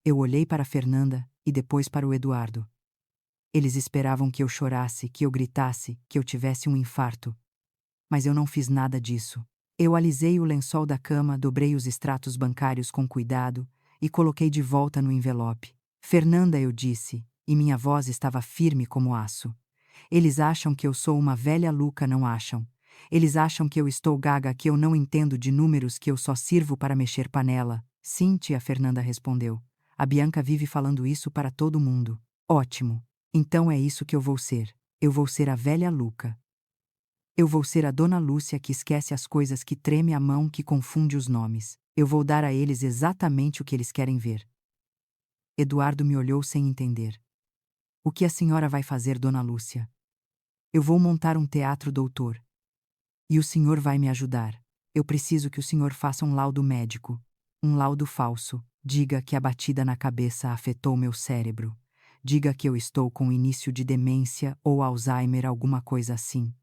Eu olhei para Fernanda e depois para o Eduardo. Eles esperavam que eu chorasse, que eu gritasse, que eu tivesse um infarto. Mas eu não fiz nada disso. Eu alisei o lençol da cama, dobrei os extratos bancários com cuidado e coloquei de volta no envelope. Fernanda, eu disse, e minha voz estava firme como aço. Eles acham que eu sou uma velha louca, não acham? Eles acham que eu estou gaga, que eu não entendo de números, que eu só sirvo para mexer panela. Sim, tia, Fernanda respondeu. A Bianca vive falando isso para todo mundo. Ótimo. Então é isso que eu vou ser. Eu vou ser a velha louca. Eu vou ser a dona Lúcia que esquece as coisas, que treme a mão, que confunde os nomes. Eu vou dar a eles exatamente o que eles querem ver. Eduardo me olhou sem entender. O que a senhora vai fazer, dona Lúcia? Eu vou montar um teatro, doutor. E o senhor vai me ajudar. Eu preciso que o senhor faça um laudo médico. Um laudo falso. Diga que a batida na cabeça afetou meu cérebro. Diga que eu estou com início de demência ou Alzheimer, alguma coisa assim.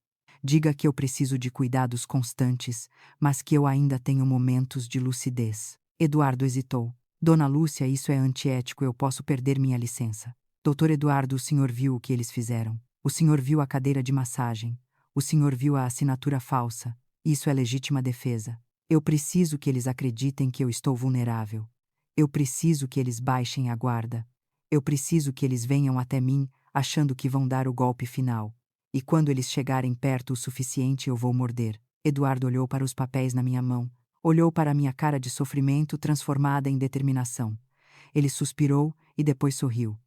Diga que eu preciso de cuidados constantes, mas que eu ainda tenho momentos de lucidez. Eduardo hesitou. Dona Lúcia, isso é antiético, eu posso perder minha licença. Doutor Eduardo, o senhor viu o que eles fizeram. O senhor viu a cadeira de massagem. O senhor viu a assinatura falsa. Isso é legítima defesa. Eu preciso que eles acreditem que eu estou vulnerável. Eu preciso que eles baixem a guarda. Eu preciso que eles venham até mim, achando que vão dar o golpe final. E quando eles chegarem perto o suficiente, eu vou morder. Eduardo olhou para os papéis na minha mão. Olhou para a minha cara de sofrimento transformada em determinação. Ele suspirou e depois sorriu.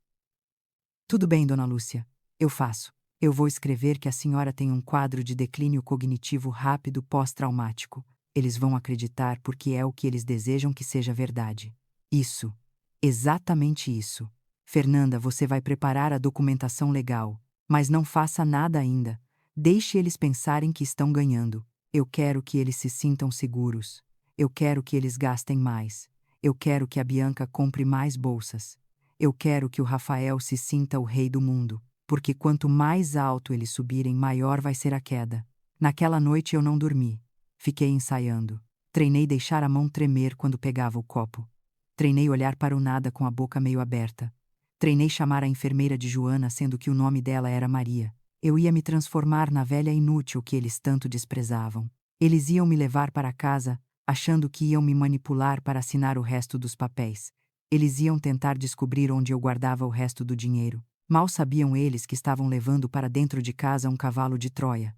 Tudo bem, dona Lúcia. Eu faço. Eu vou escrever que a senhora tem um quadro de declínio cognitivo rápido pós-traumático. Eles vão acreditar porque é o que eles desejam que seja verdade. Isso. Exatamente isso. Fernanda, você vai preparar a documentação legal. Mas não faça nada ainda. Deixe eles pensarem que estão ganhando. Eu quero que eles se sintam seguros. Eu quero que eles gastem mais. Eu quero que a Bianca compre mais bolsas. Eu quero que o Rafael se sinta o rei do mundo, porque quanto mais alto eles subirem, maior vai ser a queda. Naquela noite eu não dormi. Fiquei ensaiando. Treinei deixar a mão tremer quando pegava o copo. Treinei olhar para o nada com a boca meio aberta. Treinei chamar a enfermeira de Joana, sendo que o nome dela era Maria. Eu ia me transformar na velha inútil que eles tanto desprezavam. Eles iam me levar para casa, achando que iam me manipular para assinar o resto dos papéis. Eles iam tentar descobrir onde eu guardava o resto do dinheiro. Mal sabiam eles que estavam levando para dentro de casa um cavalo de Troia.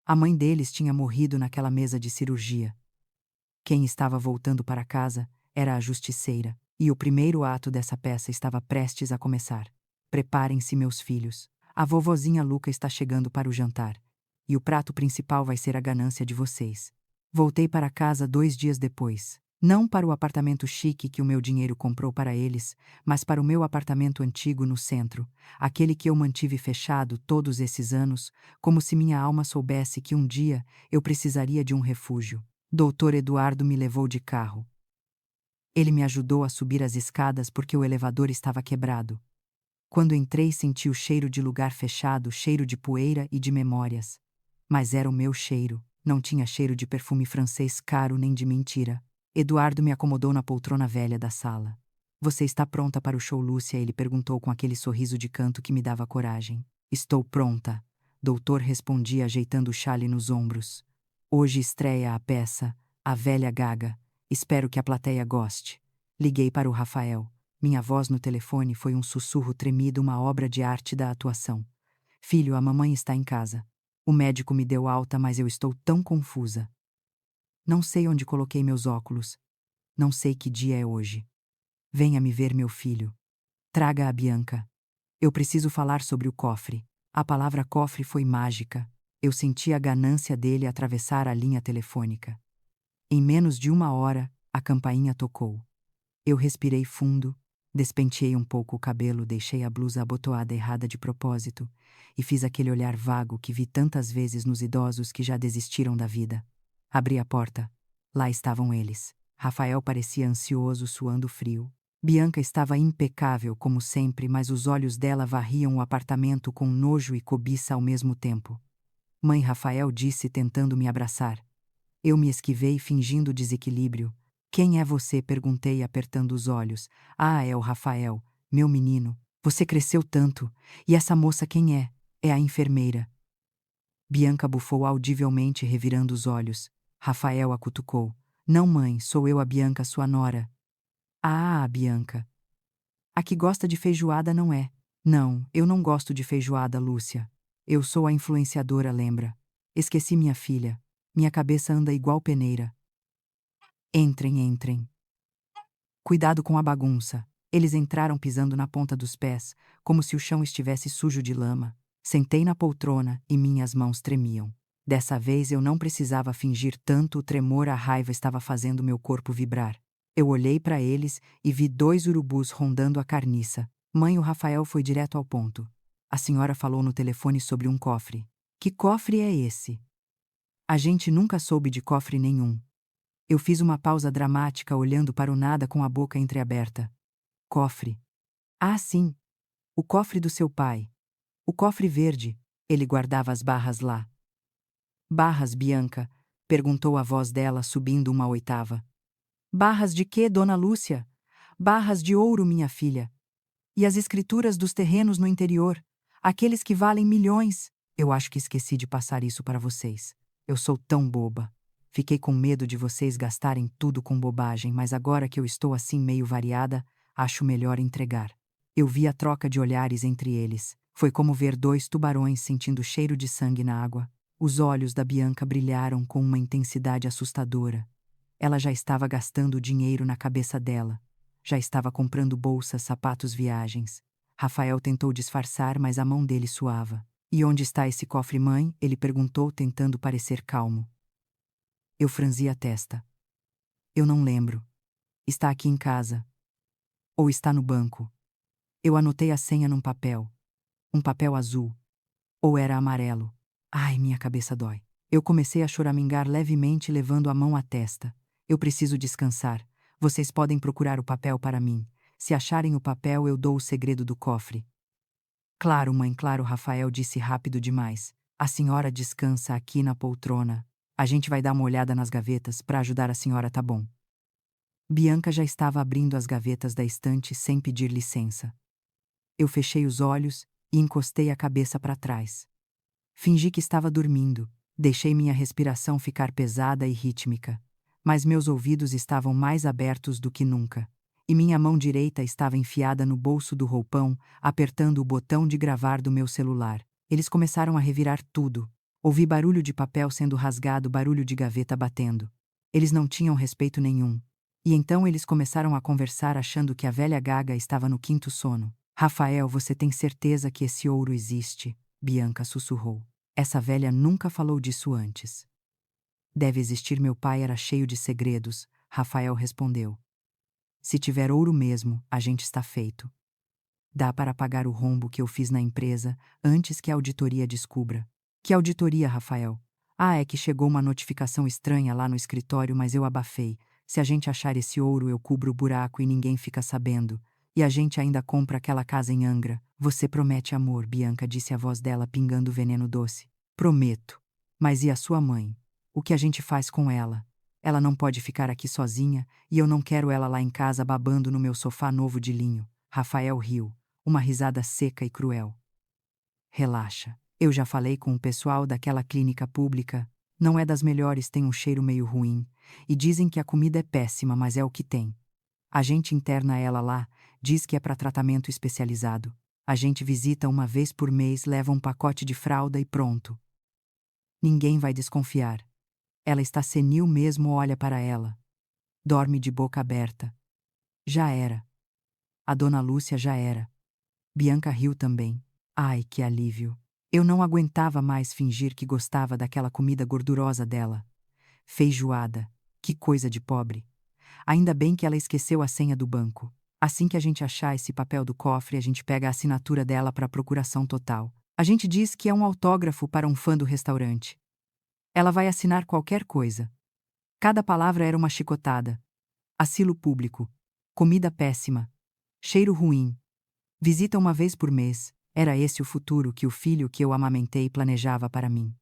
A mãe deles tinha morrido naquela mesa de cirurgia. Quem estava voltando para casa era a justiceira, e o primeiro ato dessa peça estava prestes a começar. Preparem-se, meus filhos. A vovozinha Luca está chegando para o jantar, e o prato principal vai ser a ganância de vocês. Voltei para casa 2 dias depois. Não para o apartamento chique que o meu dinheiro comprou para eles, mas para o meu apartamento antigo no centro, aquele que eu mantive fechado todos esses anos, como se minha alma soubesse que um dia eu precisaria de um refúgio. Doutor Eduardo me levou de carro. Ele me ajudou a subir as escadas porque o elevador estava quebrado. Quando entrei, senti o cheiro de lugar fechado, cheiro de poeira e de memórias. Mas era o meu cheiro, não tinha cheiro de perfume francês caro nem de mentira. Eduardo me acomodou na poltrona velha da sala. Você está pronta para o show, Lúcia? Ele perguntou com aquele sorriso de canto que me dava coragem. Estou pronta. doutor respondia ajeitando o chale nos ombros. Hoje estreia a peça, A Velha Gaga. Espero que a plateia goste. Liguei para o Rafael. Minha voz no telefone foi um sussurro tremido, uma obra de arte da atuação. Filho, a mamãe está em casa. O médico me deu alta, mas eu estou tão confusa. Não sei onde coloquei meus óculos. Não sei que dia é hoje. Venha me ver, meu filho. Traga a Bianca. Eu preciso falar sobre o cofre. A palavra cofre foi mágica. Eu senti a ganância dele atravessar a linha telefônica. Em menos de 1 hora, a campainha tocou. Eu respirei fundo, despenteei um pouco o cabelo, deixei a blusa abotoada errada de propósito e fiz aquele olhar vago que vi tantas vezes nos idosos que já desistiram da vida. Abri a porta. Lá estavam eles. Rafael parecia ansioso, suando frio. Bianca estava impecável, como sempre, mas os olhos dela varriam o apartamento com nojo e cobiça ao mesmo tempo. Mãe, Rafael disse, tentando me abraçar. Eu me esquivei, fingindo desequilíbrio. Quem é você? Perguntei, apertando os olhos. Ah, é o Rafael, meu menino. Você cresceu tanto. E essa moça quem é? É a enfermeira. Bianca bufou audivelmente, revirando os olhos. Rafael a cutucou. Não, mãe, sou eu, a Bianca, sua nora. Ah, a Bianca. A que gosta de feijoada não é? Não, eu não gosto de feijoada, Lúcia. Eu sou a influenciadora, lembra? Esqueci minha filha. Minha cabeça anda igual peneira. Entrem, entrem. Cuidado com a bagunça. Eles entraram pisando na ponta dos pés, como se o chão estivesse sujo de lama. Sentei na poltrona e minhas mãos tremiam. Dessa vez eu não precisava fingir tanto, o tremor, a raiva estava fazendo meu corpo vibrar. Eu olhei para eles e vi 2 urubus rondando a carniça. Mãe, o Rafael foi direto ao ponto. A senhora falou no telefone sobre um cofre. Que cofre é esse? A gente nunca soube de cofre nenhum. Eu fiz uma pausa dramática, olhando para o nada com a boca entreaberta. Cofre. Ah, sim. O cofre do seu pai. O cofre verde. Ele guardava as barras lá. Barras, Bianca? Perguntou a voz dela, subindo 1 oitava. Barras de quê, dona Lúcia? Barras de ouro, minha filha. E as escrituras dos terrenos no interior, aqueles que valem milhões. Eu acho que esqueci de passar isso para vocês. Eu sou tão boba. Fiquei com medo de vocês gastarem tudo com bobagem, mas agora que eu estou assim meio variada, acho melhor entregar. Eu vi a troca de olhares entre eles. Foi como ver 2 tubarões sentindo cheiro de sangue na água. Os olhos da Bianca brilharam com uma intensidade assustadora. Ela já estava gastando dinheiro na cabeça dela. Já estava comprando bolsas, sapatos, viagens. Rafael tentou disfarçar, mas a mão dele suava. E onde está esse cofre, mãe? Ele perguntou, tentando parecer calmo. Eu franzi a testa. Eu não lembro. Está aqui em casa. Ou está no banco. Eu anotei a senha num papel. Um papel azul. Ou era amarelo. Ai, minha cabeça dói. Eu comecei a choramingar levemente, levando a mão à testa. Eu preciso descansar. Vocês podem procurar o papel para mim. Se acharem o papel, eu dou o segredo do cofre. Claro, mãe, claro, Rafael disse rápido demais. A senhora descansa aqui na poltrona. A gente vai dar uma olhada nas gavetas para ajudar a senhora, tá bom? Bianca já estava abrindo as gavetas da estante sem pedir licença. Eu fechei os olhos e encostei a cabeça para trás. Fingi que estava dormindo, deixei minha respiração ficar pesada e rítmica, mas meus ouvidos estavam mais abertos do que nunca, e minha mão direita estava enfiada no bolso do roupão, apertando o botão de gravar do meu celular. Eles começaram a revirar tudo. Ouvi barulho de papel sendo rasgado, barulho de gaveta batendo. Eles não tinham respeito nenhum. E então eles começaram a conversar, achando que a velha Gaga estava no quinto sono. Rafael, você tem certeza que esse ouro existe? Bianca sussurrou. Essa velha nunca falou disso antes. Deve existir, meu pai era cheio de segredos, Rafael respondeu. Se tiver ouro mesmo, a gente está feito. Dá para pagar o rombo que eu fiz na empresa antes que a auditoria descubra. Que auditoria, Rafael? Ah, é que chegou uma notificação estranha lá no escritório, mas eu abafei. Se a gente achar esse ouro, eu cubro o buraco e ninguém fica sabendo. E a gente ainda compra aquela casa em Angra. Você promete amor, Bianca, disse a voz dela pingando veneno doce. Prometo. Mas e a sua mãe? O que a gente faz com ela? Ela não pode ficar aqui sozinha e eu não quero ela lá em casa babando no meu sofá novo de linho. Rafael riu, uma risada seca e cruel. Relaxa. Eu já falei com o pessoal daquela clínica pública. Não é das melhores, tem um cheiro meio ruim. E dizem que a comida é péssima, mas é o que tem. A gente interna ela lá, diz que é para tratamento especializado. A gente visita uma vez por mês, leva um pacote de fralda e pronto. Ninguém vai desconfiar. Ela está senil mesmo, olha para ela. Dorme de boca aberta. Já era. A dona Lúcia já era. Bianca riu também. Ai, que alívio. Eu não aguentava mais fingir que gostava daquela comida gordurosa dela. Feijoada. Que coisa de pobre. Ainda bem que ela esqueceu a senha do banco. Assim que a gente achar esse papel do cofre, a gente pega a assinatura dela para procuração total. A gente diz que é um autógrafo para um fã do restaurante. Ela vai assinar qualquer coisa. Cada palavra era uma chicotada. Asilo público. Comida péssima. Cheiro ruim. Visita uma vez por mês. Era esse o futuro que o filho que eu amamentei planejava para mim.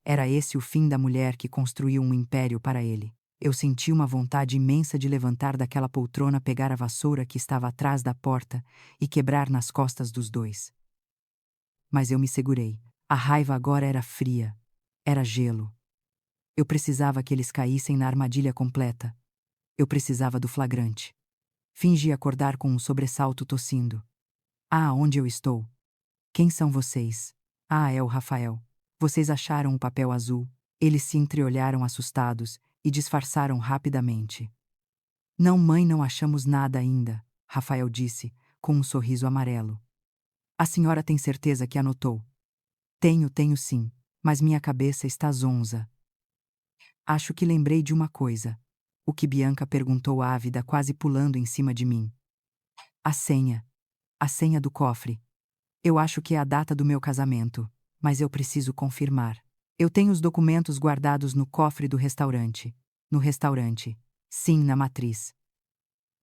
Era esse o fim da mulher que construiu um império para ele. Eu senti uma vontade imensa de levantar daquela poltrona, pegar a vassoura que estava atrás da porta e quebrar nas costas dos dois. Mas eu me segurei. A raiva agora era fria. Era gelo. Eu precisava que eles caíssem na armadilha completa. Eu precisava do flagrante. Fingi acordar com um sobressalto tossindo. Ah, onde eu estou? Quem são vocês? Ah, é o Rafael. Vocês acharam o papel azul? Eles se entreolharam assustados e disfarçaram rapidamente. Não, mãe, não achamos nada ainda, Rafael disse, com um sorriso amarelo. A senhora tem certeza que anotou? Tenho sim, mas minha cabeça está zonza. Acho que lembrei de uma coisa. O que Bianca perguntou ávida, quase pulando em cima de mim. A senha. A senha do cofre. Eu acho que é a data do meu casamento, mas eu preciso confirmar. Eu tenho os documentos guardados no cofre do restaurante. No restaurante. Sim, na matriz.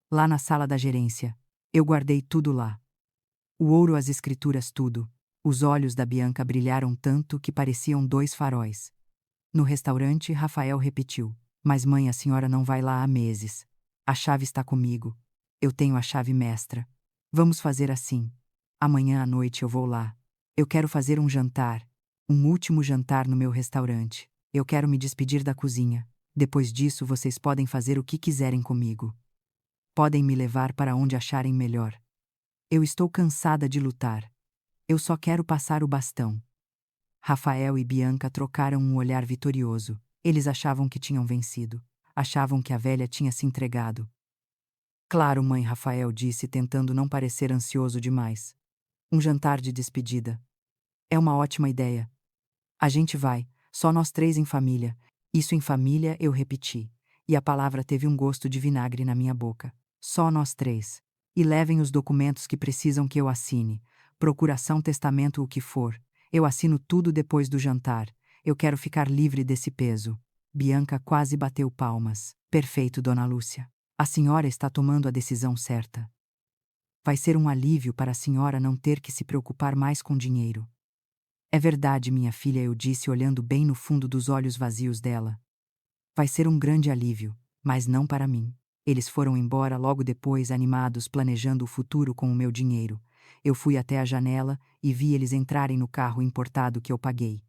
Lá na sala da gerência. Eu guardei tudo lá. O ouro, as escrituras, tudo. Os olhos da Bianca brilharam tanto que pareciam dois faróis. No restaurante, Rafael repetiu. Mas mãe, a senhora não vai lá há meses. A chave está comigo. Eu tenho a chave mestra. Vamos fazer assim. Amanhã à noite eu vou lá. Eu quero fazer um jantar. Um último jantar no meu restaurante. Eu quero me despedir da cozinha. Depois disso, vocês podem fazer o que quiserem comigo. Podem me levar para onde acharem melhor. Eu estou cansada de lutar. Eu só quero passar o bastão. Rafael e Bianca trocaram um olhar vitorioso. Eles achavam que tinham vencido. Achavam que a velha tinha se entregado. Claro, mãe, Rafael disse, tentando não parecer ansioso demais. Um jantar de despedida. É uma ótima ideia. A gente vai, só nós três em família. Isso em família, eu repeti. E a palavra teve um gosto de vinagre na minha boca. Só nós três. E levem os documentos que precisam que eu assine. Procuração, testamento, o que for. Eu assino tudo depois do jantar. Eu quero ficar livre desse peso. Bianca quase bateu palmas. Perfeito, dona Lúcia. A senhora está tomando a decisão certa. Vai ser um alívio para a senhora não ter que se preocupar mais com dinheiro. É verdade, minha filha, eu disse olhando bem no fundo dos olhos vazios dela. Vai ser um grande alívio, mas não para mim. Eles foram embora logo depois, animados, planejando o futuro com o meu dinheiro. Eu fui até a janela e vi eles entrarem no carro importado que eu paguei.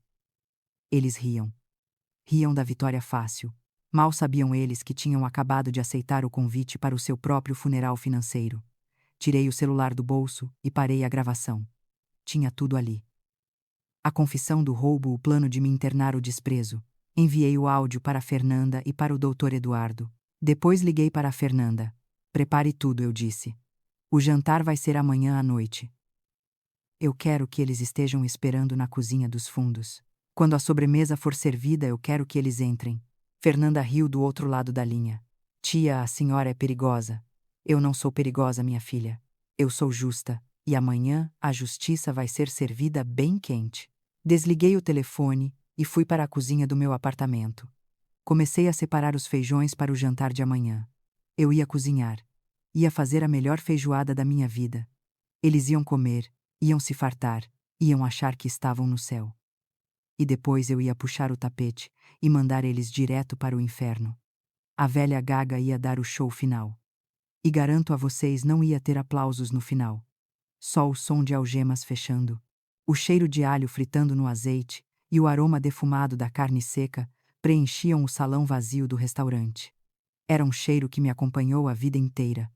Eles riam. Riam da vitória fácil. Mal sabiam eles que tinham acabado de aceitar o convite para o seu próprio funeral financeiro. Tirei o celular do bolso e parei a gravação. Tinha tudo ali. A confissão do roubo, o plano de me internar, o desprezo. Enviei o áudio para a Fernanda e para o Dr. Eduardo. Depois liguei para a Fernanda. Prepare tudo, eu disse. O jantar vai ser amanhã à noite. Eu quero que eles estejam esperando na cozinha dos fundos. Quando a sobremesa for servida, eu quero que eles entrem. Fernanda riu do outro lado da linha. Tia, a senhora é perigosa. Eu não sou perigosa, minha filha. Eu sou justa, e amanhã a justiça vai ser servida bem quente. Desliguei o telefone e fui para a cozinha do meu apartamento. Comecei a separar os feijões para o jantar de amanhã. Eu ia cozinhar. Ia fazer a melhor feijoada da minha vida. Eles iam comer, iam se fartar, iam achar que estavam no céu. E depois eu ia puxar o tapete e mandar eles direto para o inferno. A velha Gaga ia dar o show final. E garanto a vocês, não ia ter aplausos no final. Só o som de algemas fechando. O cheiro de alho fritando no azeite e o aroma defumado da carne seca preenchiam o salão vazio do restaurante. Era um cheiro que me acompanhou a vida inteira.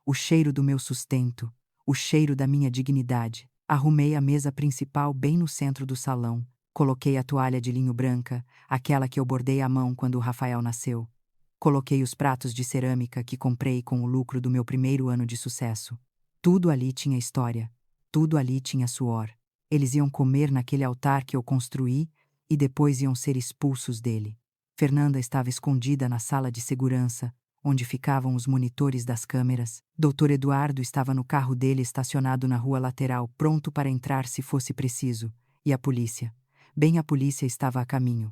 O cheiro do meu sustento, o cheiro da minha dignidade. Arrumei a mesa principal bem no centro do salão. Coloquei a toalha de linho branca, aquela que eu bordei à mão quando o Rafael nasceu. Coloquei os pratos de cerâmica que comprei com o lucro do meu primeiro ano de sucesso. Tudo ali tinha história. Tudo ali tinha suor. Eles iam comer naquele altar que eu construí e depois iam ser expulsos dele. Fernanda estava escondida na sala de segurança, onde ficavam os monitores das câmeras. Dr. Eduardo estava no carro dele estacionado na rua lateral, pronto para entrar se fosse preciso. E a polícia? Bem, a polícia estava a caminho.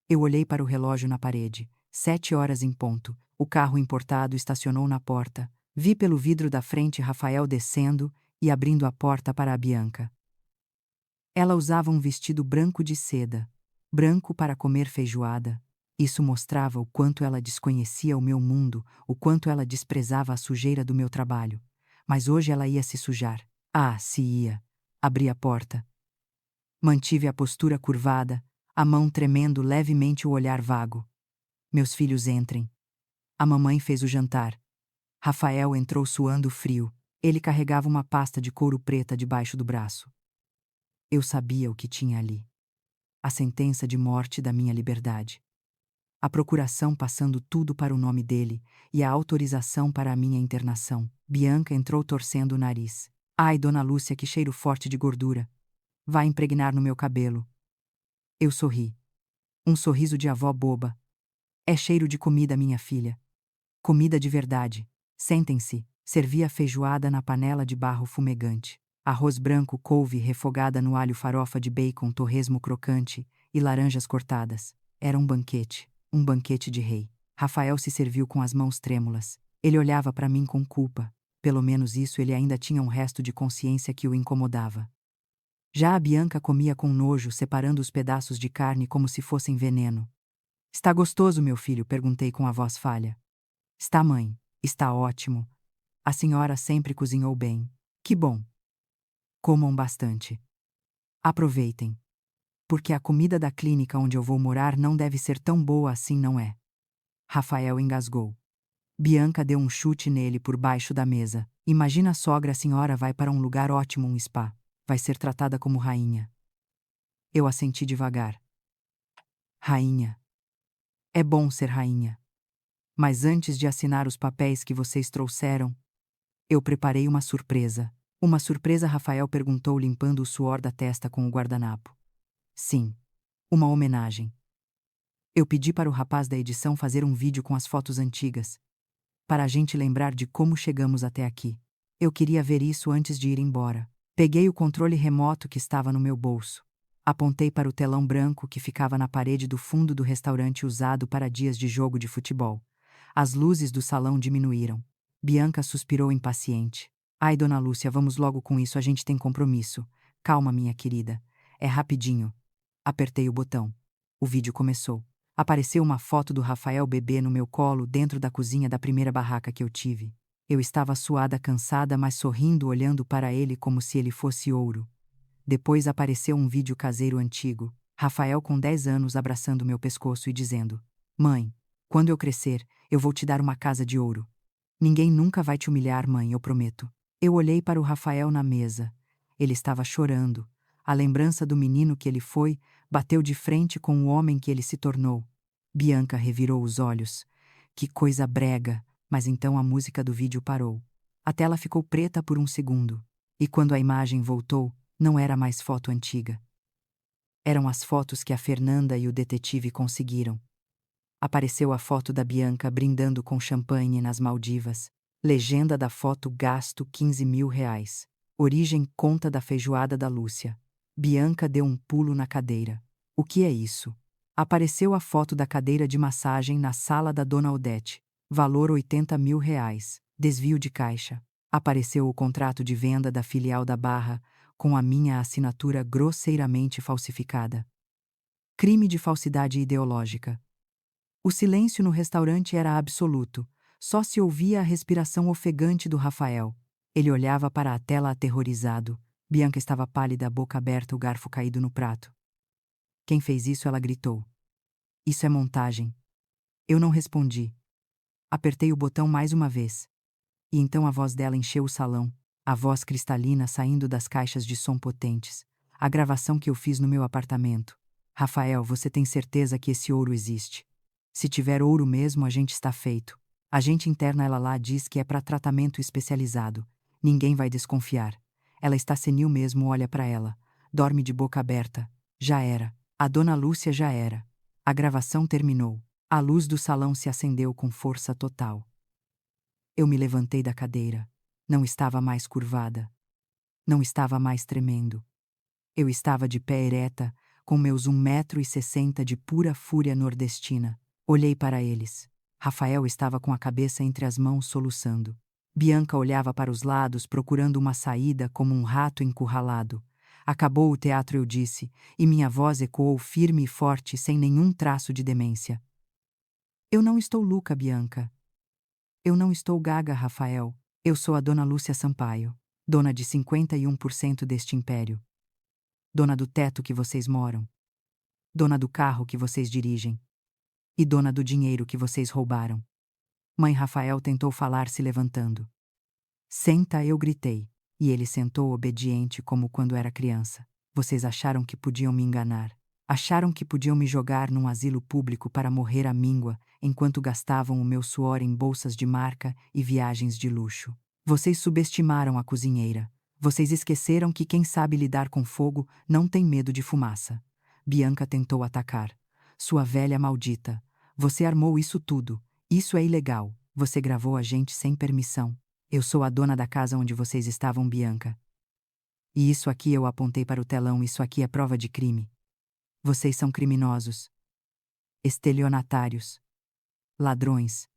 Eu olhei para o relógio na parede. 7 horas em ponto. O carro importado estacionou na porta. Vi pelo vidro da frente Rafael descendo e abrindo a porta para a Bianca. Ela usava um vestido branco de seda. Branco para comer feijoada. Isso mostrava o quanto ela desconhecia o meu mundo, o quanto ela desprezava a sujeira do meu trabalho. Mas hoje ela ia se sujar. Ah, se ia. Abri a porta. Mantive a postura curvada, a mão tremendo levemente, o olhar vago. Meus filhos entrem. A mamãe fez o jantar. Rafael entrou suando frio. Ele carregava uma pasta de couro preta debaixo do braço. Eu sabia o que tinha ali. A sentença de morte da minha liberdade. A procuração passando tudo para o nome dele e a autorização para a minha internação. Bianca entrou torcendo o nariz. Ai, dona Lúcia, que cheiro forte de gordura. Vai impregnar no meu cabelo. Eu sorri. Um sorriso de avó boba. É cheiro de comida, minha filha. Comida de verdade. Sentem-se. Servia feijoada na panela de barro fumegante. Arroz branco, couve refogada no alho, farofa de bacon, torresmo crocante e laranjas cortadas. Era um banquete de rei. Rafael se serviu com as mãos trêmulas. Ele olhava para mim com culpa. Pelo menos isso, ele ainda tinha um resto de consciência que o incomodava. Já a Bianca comia com nojo, separando os pedaços de carne como se fossem veneno. Está gostoso, meu filho? Perguntei com a voz falha. Está, mãe. Está ótimo. A senhora sempre cozinhou bem. Que bom. Comam bastante. Aproveitem. Porque a comida da clínica onde eu vou morar não deve ser tão boa assim, não é? Rafael engasgou. Bianca deu um chute nele por baixo da mesa. Imagina, sogra, a senhora vai para um lugar ótimo, um spa. Vai ser tratada como rainha. Eu assenti devagar. Rainha. É bom ser rainha. Mas antes de assinar os papéis que vocês trouxeram, eu preparei uma surpresa. Uma surpresa? Rafael perguntou, limpando o suor da testa com o guardanapo. Sim. Uma homenagem. Eu pedi para o rapaz da edição fazer um vídeo com as fotos antigas, para a gente lembrar de como chegamos até aqui. Eu queria ver isso antes de ir embora. Peguei o controle remoto que estava no meu bolso. Apontei para o telão branco que ficava na parede do fundo do restaurante usado para dias de jogo de futebol. As luzes do salão diminuíram. Bianca suspirou impaciente. Ai, dona Lúcia, vamos logo com isso, a gente tem compromisso. Calma, minha querida. É rapidinho. Apertei o botão. O vídeo começou. Apareceu uma foto do Rafael bebê no meu colo dentro da cozinha da primeira barraca que eu tive. Eu estava suada, cansada, mas sorrindo, olhando para ele como se ele fosse ouro. Depois apareceu um vídeo caseiro antigo, Rafael com 10 anos abraçando meu pescoço e dizendo: Mãe, quando eu crescer, eu vou te dar uma casa de ouro. Ninguém nunca vai te humilhar, mãe, eu prometo. Eu olhei para o Rafael na mesa. Ele estava chorando. A lembrança do menino que ele foi bateu de frente com o homem que ele se tornou. Bianca revirou os olhos. Que coisa brega! Mas então a música do vídeo parou. A tela ficou preta por um segundo. E quando a imagem voltou, não era mais foto antiga. Eram as fotos que a Fernanda e o detetive conseguiram. Apareceu a foto da Bianca brindando com champanhe nas Maldivas. Legenda da foto: gasto R$ 15.000. Origem: conta da feijoada da Lúcia. Bianca deu um pulo na cadeira. O que é isso? Apareceu a foto da cadeira de massagem na sala da Dona Odete. Valor R$ 80.000. Desvio de caixa. Apareceu o contrato de venda da filial da Barra, com a minha assinatura grosseiramente falsificada. Crime de falsidade ideológica. O silêncio no restaurante era absoluto. Só se ouvia a respiração ofegante do Rafael. Ele olhava para a tela aterrorizado. Bianca estava pálida, a boca aberta, o garfo caído no prato. Quem fez isso? Ela gritou. Isso é montagem. Eu não respondi. Apertei o botão mais uma vez. E então a voz dela encheu o salão, a voz cristalina saindo das caixas de som potentes. A gravação que eu fiz no meu apartamento. Rafael, você tem certeza que esse ouro existe? Se tiver ouro mesmo, a gente está feito. A gente interna ela lá diz que é para tratamento especializado. Ninguém vai desconfiar. Ela está senil mesmo, olha para ela. Dorme de boca aberta. Já era. A dona Lúcia já era. A gravação terminou. A luz do salão se acendeu com força total. Eu me levantei da cadeira. Não estava mais curvada. Não estava mais tremendo. Eu estava de pé ereta, com meus 1,60 m de pura fúria nordestina. Olhei para eles. Rafael estava com a cabeça entre as mãos soluçando. Bianca olhava para os lados procurando uma saída como um rato encurralado. Acabou o teatro, eu disse, e minha voz ecoou firme e forte sem nenhum traço de demência. Eu não estou louca, Bianca. Eu não estou gaga, Rafael. Eu sou a dona Lúcia Sampaio, dona de 51% deste império. Dona do teto que vocês moram. Dona do carro que vocês dirigem. E dona do dinheiro que vocês roubaram. Mãe Rafael tentou falar se levantando. Senta, eu gritei, e ele sentou obediente como quando era criança. Vocês acharam que podiam me enganar. Acharam que podiam me jogar num asilo público para morrer à míngua, enquanto gastavam o meu suor em bolsas de marca e viagens de luxo. Vocês subestimaram a cozinheira. Vocês esqueceram que quem sabe lidar com fogo não tem medo de fumaça. Bianca tentou atacar. Sua velha maldita. Você armou isso tudo. Isso é ilegal. Você gravou a gente sem permissão. Eu sou a dona da casa onde vocês estavam, Bianca. E isso aqui, eu apontei para o telão, isso aqui é prova de crime. Vocês são criminosos. Estelionatários. Ladrões.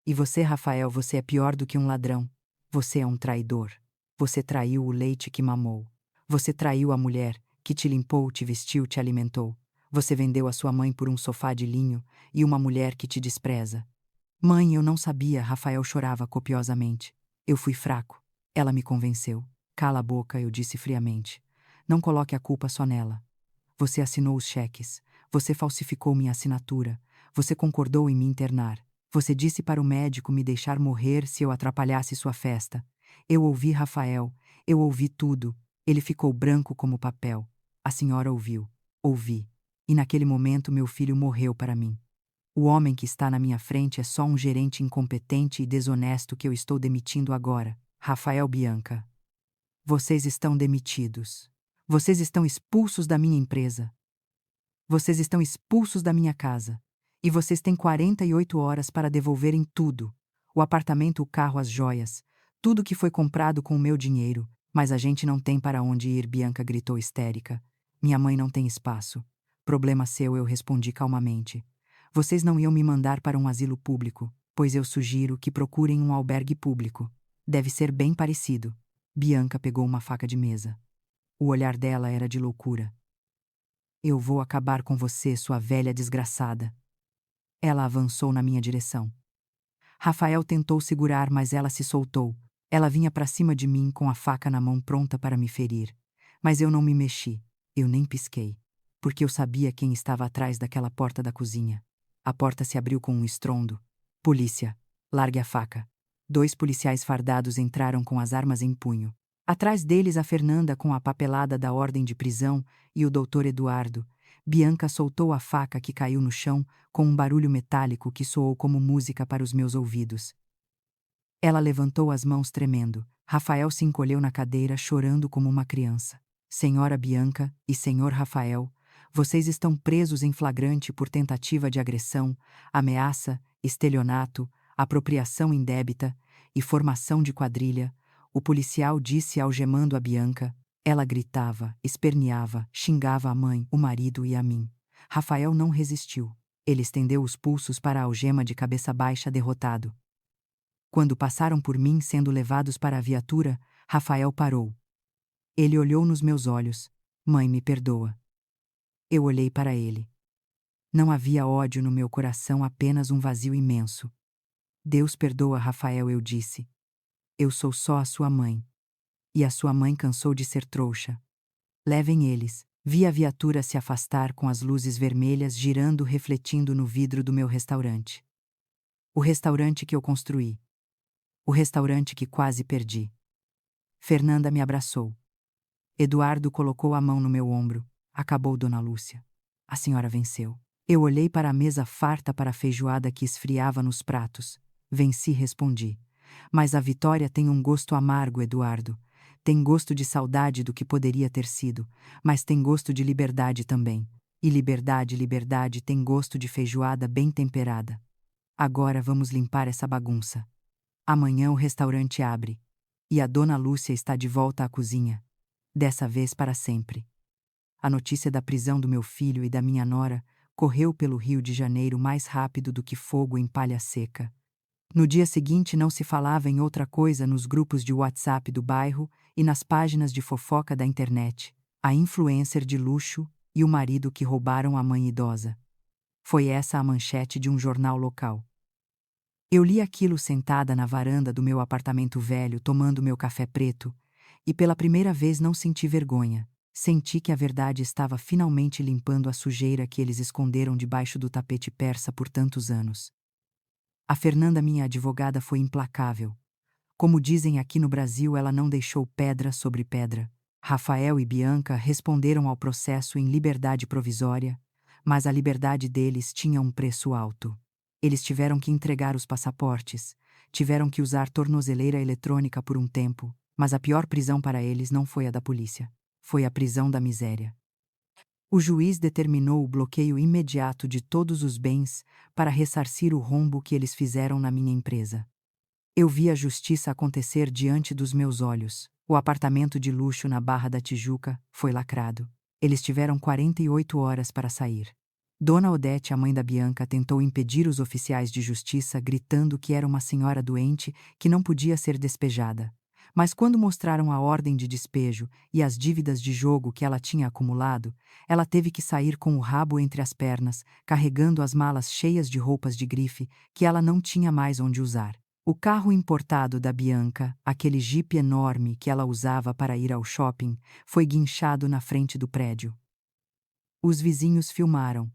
E você, Rafael, você é pior do que um ladrão. Você é um traidor. Você traiu o leite que mamou. Você traiu a mulher que te limpou, te vestiu, te alimentou. Você vendeu a sua mãe por um sofá de linho e uma mulher que te despreza. Mãe, eu não sabia, Rafael chorava copiosamente. Eu fui fraco. Ela me convenceu. Cala a boca, eu disse friamente. Não coloque a culpa só nela. Você assinou os cheques. Você falsificou minha assinatura. Você concordou em me internar. Você disse para o médico me deixar morrer se eu atrapalhasse sua festa. Eu ouvi Rafael. Eu ouvi tudo. Ele ficou branco como papel. A senhora ouviu. Ouvi. E naquele momento meu filho morreu para mim. O homem que está na minha frente é só um gerente incompetente e desonesto que eu estou demitindo agora. Rafael, Bianca. Vocês estão demitidos. Vocês estão expulsos da minha empresa. Vocês estão expulsos da minha casa. E vocês têm 48 horas para devolverem tudo. O apartamento, o carro, as joias. Tudo que foi comprado com o meu dinheiro. Mas a gente não tem para onde ir, Bianca gritou histérica. Minha mãe não tem espaço. Problema seu, eu respondi calmamente. Vocês não iam me mandar para um asilo público, pois eu sugiro que procurem um albergue público. Deve ser bem parecido. Bianca pegou uma faca de mesa. O olhar dela era de loucura. Eu vou acabar com você, sua velha desgraçada. Ela avançou na minha direção. Rafael tentou segurar, mas ela se soltou. Ela vinha para cima de mim com a faca na mão pronta para me ferir. Mas eu não me mexi. Eu nem pisquei. Porque eu sabia quem estava atrás daquela porta da cozinha. A porta se abriu com um estrondo. Polícia. Largue a faca. 2 policiais fardados entraram com as armas em punho. Atrás deles a Fernanda com a papelada da ordem de prisão e o doutor Eduardo. Bianca soltou a faca que caiu no chão com um barulho metálico que soou como música para os meus ouvidos. Ela levantou as mãos tremendo. Rafael se encolheu na cadeira chorando como uma criança. Senhora Bianca e senhor Rafael, vocês estão presos em flagrante por tentativa de agressão, ameaça, estelionato, apropriação indébita e formação de quadrilha. O policial disse algemando a Bianca. Ela gritava, esperneava, xingava a mãe, o marido e a mim. Rafael não resistiu. Ele estendeu os pulsos para a algema de cabeça baixa, derrotado. Quando passaram por mim sendo levados para a viatura, Rafael parou. Ele olhou nos meus olhos. Mãe, me perdoa. Eu olhei para ele. Não havia ódio no meu coração, apenas um vazio imenso. Deus perdoa, Rafael, eu disse. Eu sou só a sua mãe. E a sua mãe cansou de ser trouxa. Levem eles. Vi a viatura se afastar com as luzes vermelhas girando refletindo no vidro do meu restaurante. O restaurante que eu construí. O restaurante que quase perdi. Fernanda me abraçou. Eduardo colocou a mão no meu ombro. Acabou, Dona Lúcia. A senhora venceu. Eu olhei para a mesa farta para a feijoada que esfriava nos pratos. Venci, respondi. Mas a vitória tem um gosto amargo, Eduardo. Tem gosto de saudade do que poderia ter sido, mas tem gosto de liberdade também. E liberdade, liberdade tem gosto de feijoada bem temperada. Agora vamos limpar essa bagunça. Amanhã o restaurante abre. E a Dona Lúcia está de volta à cozinha. Dessa vez para sempre. A notícia da prisão do meu filho e da minha nora correu pelo Rio de Janeiro mais rápido do que fogo em palha seca. No dia seguinte não se falava em outra coisa nos grupos de WhatsApp do bairro e nas páginas de fofoca da internet. A influencer de luxo e o marido que roubaram a mãe idosa. Foi essa a manchete de um jornal local. Eu li aquilo sentada na varanda do meu apartamento velho tomando meu café preto, e pela primeira vez não senti vergonha. Senti que a verdade estava finalmente limpando a sujeira que eles esconderam debaixo do tapete persa por tantos anos. A Fernanda, minha advogada, foi implacável. Como dizem aqui no Brasil, ela não deixou pedra sobre pedra. Rafael e Bianca responderam ao processo em liberdade provisória, mas a liberdade deles tinha um preço alto. Eles tiveram que entregar os passaportes, tiveram que usar tornozeleira eletrônica por um tempo, mas a pior prisão para eles não foi a da polícia. Foi a prisão da miséria. O juiz determinou o bloqueio imediato de todos os bens para ressarcir o rombo que eles fizeram na minha empresa. Eu vi a justiça acontecer diante dos meus olhos. O apartamento de luxo na Barra da Tijuca foi lacrado. Eles tiveram 48 horas para sair. Dona Odete, a mãe da Bianca, tentou impedir os oficiais de justiça, gritando que era uma senhora doente que não podia ser despejada. Mas quando mostraram a ordem de despejo e as dívidas de jogo que ela tinha acumulado, ela teve que sair com o rabo entre as pernas, carregando as malas cheias de roupas de grife que ela não tinha mais onde usar. O carro importado da Bianca, aquele jipe enorme que ela usava para ir ao shopping, foi guinchado na frente do prédio. Os vizinhos filmaram.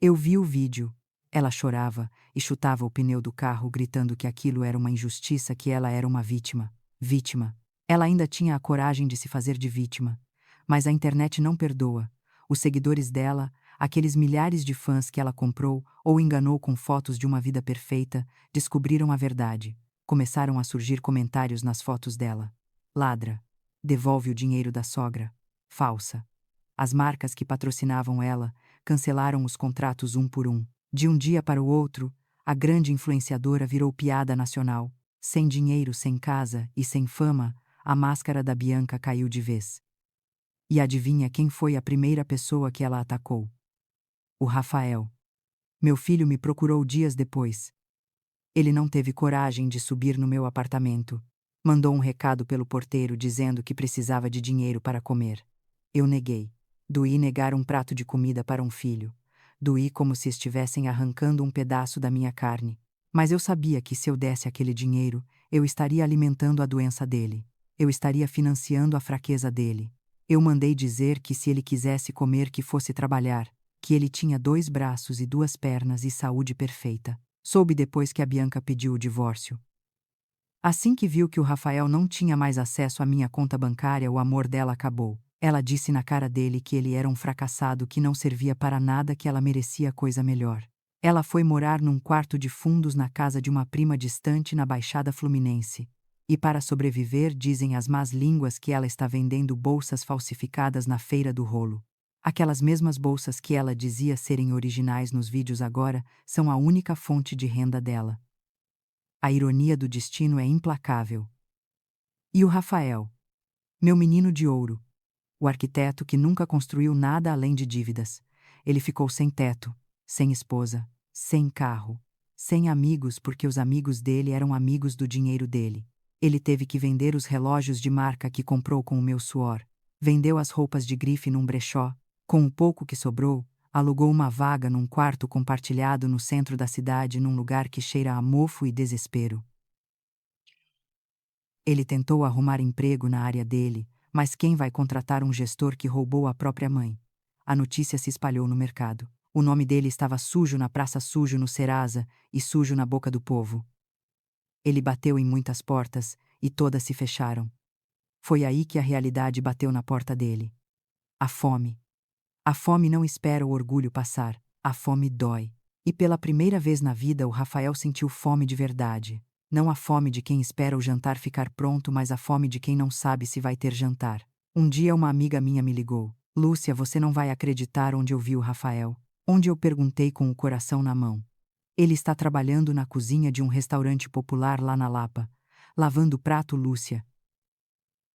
Eu vi o vídeo. Ela chorava e chutava o pneu do carro, gritando que aquilo era uma injustiça, que ela era uma vítima. Vítima. Ela ainda tinha a coragem de se fazer de vítima. Mas a internet não perdoa. Os seguidores dela, aqueles milhares de fãs que ela comprou ou enganou com fotos de uma vida perfeita, descobriram a verdade. Começaram a surgir comentários nas fotos dela. Ladra. Devolve o dinheiro da sogra. Falsa. As marcas que patrocinavam ela cancelaram os contratos um por um. De um dia para o outro, a grande influenciadora virou piada nacional. Sem dinheiro, sem casa e sem fama, a máscara da Bianca caiu de vez. E adivinha quem foi a primeira pessoa que ela atacou? O Rafael. Meu filho me procurou dias depois. Ele não teve coragem de subir no meu apartamento. Mandou um recado pelo porteiro dizendo que precisava de dinheiro para comer. Eu neguei. Doí negar um prato de comida para um filho. Doí como se estivessem arrancando um pedaço da minha carne. Mas eu sabia que se eu desse aquele dinheiro, eu estaria alimentando a doença dele. Eu estaria financiando a fraqueza dele. Eu mandei dizer que se ele quisesse comer, que fosse trabalhar, que ele tinha 2 braços e 2 pernas e saúde perfeita. Soube depois que a Bianca pediu o divórcio. Assim que viu que o Rafael não tinha mais acesso à minha conta bancária, o amor dela acabou. Ela disse na cara dele que ele era um fracassado, que não servia para nada, que ela merecia coisa melhor. Ela foi morar num quarto de fundos na casa de uma prima distante na Baixada Fluminense. E para sobreviver, dizem as más línguas que ela está vendendo bolsas falsificadas na Feira do Rolo. Aquelas mesmas bolsas que ela dizia serem originais nos vídeos agora são a única fonte de renda dela. A ironia do destino é implacável. E o Rafael? Meu menino de ouro. O arquiteto que nunca construiu nada além de dívidas. Ele ficou sem teto, sem esposa, sem carro, sem amigos, porque os amigos dele eram amigos do dinheiro dele. Ele teve que vender os relógios de marca que comprou com o meu suor. Vendeu as roupas de grife num brechó. Com o pouco que sobrou, alugou uma vaga num quarto compartilhado no centro da cidade, num lugar que cheira a mofo e desespero. Ele tentou arrumar emprego na área dele, mas quem vai contratar um gestor que roubou a própria mãe? A notícia se espalhou no mercado. O nome dele estava sujo na praça, sujo no Serasa e sujo na boca do povo. Ele bateu em muitas portas e todas se fecharam. Foi aí que a realidade bateu na porta dele. A fome. A fome não espera o orgulho passar. A fome dói. E pela primeira vez na vida o Rafael sentiu fome de verdade. Não a fome de quem espera o jantar ficar pronto, mas a fome de quem não sabe se vai ter jantar. Um dia uma amiga minha me ligou. Lúcia, você não vai acreditar onde eu vi o Rafael. Onde eu perguntei com o coração na mão. Ele está trabalhando na cozinha de um restaurante popular lá na Lapa. Lavando o prato, Lúcia.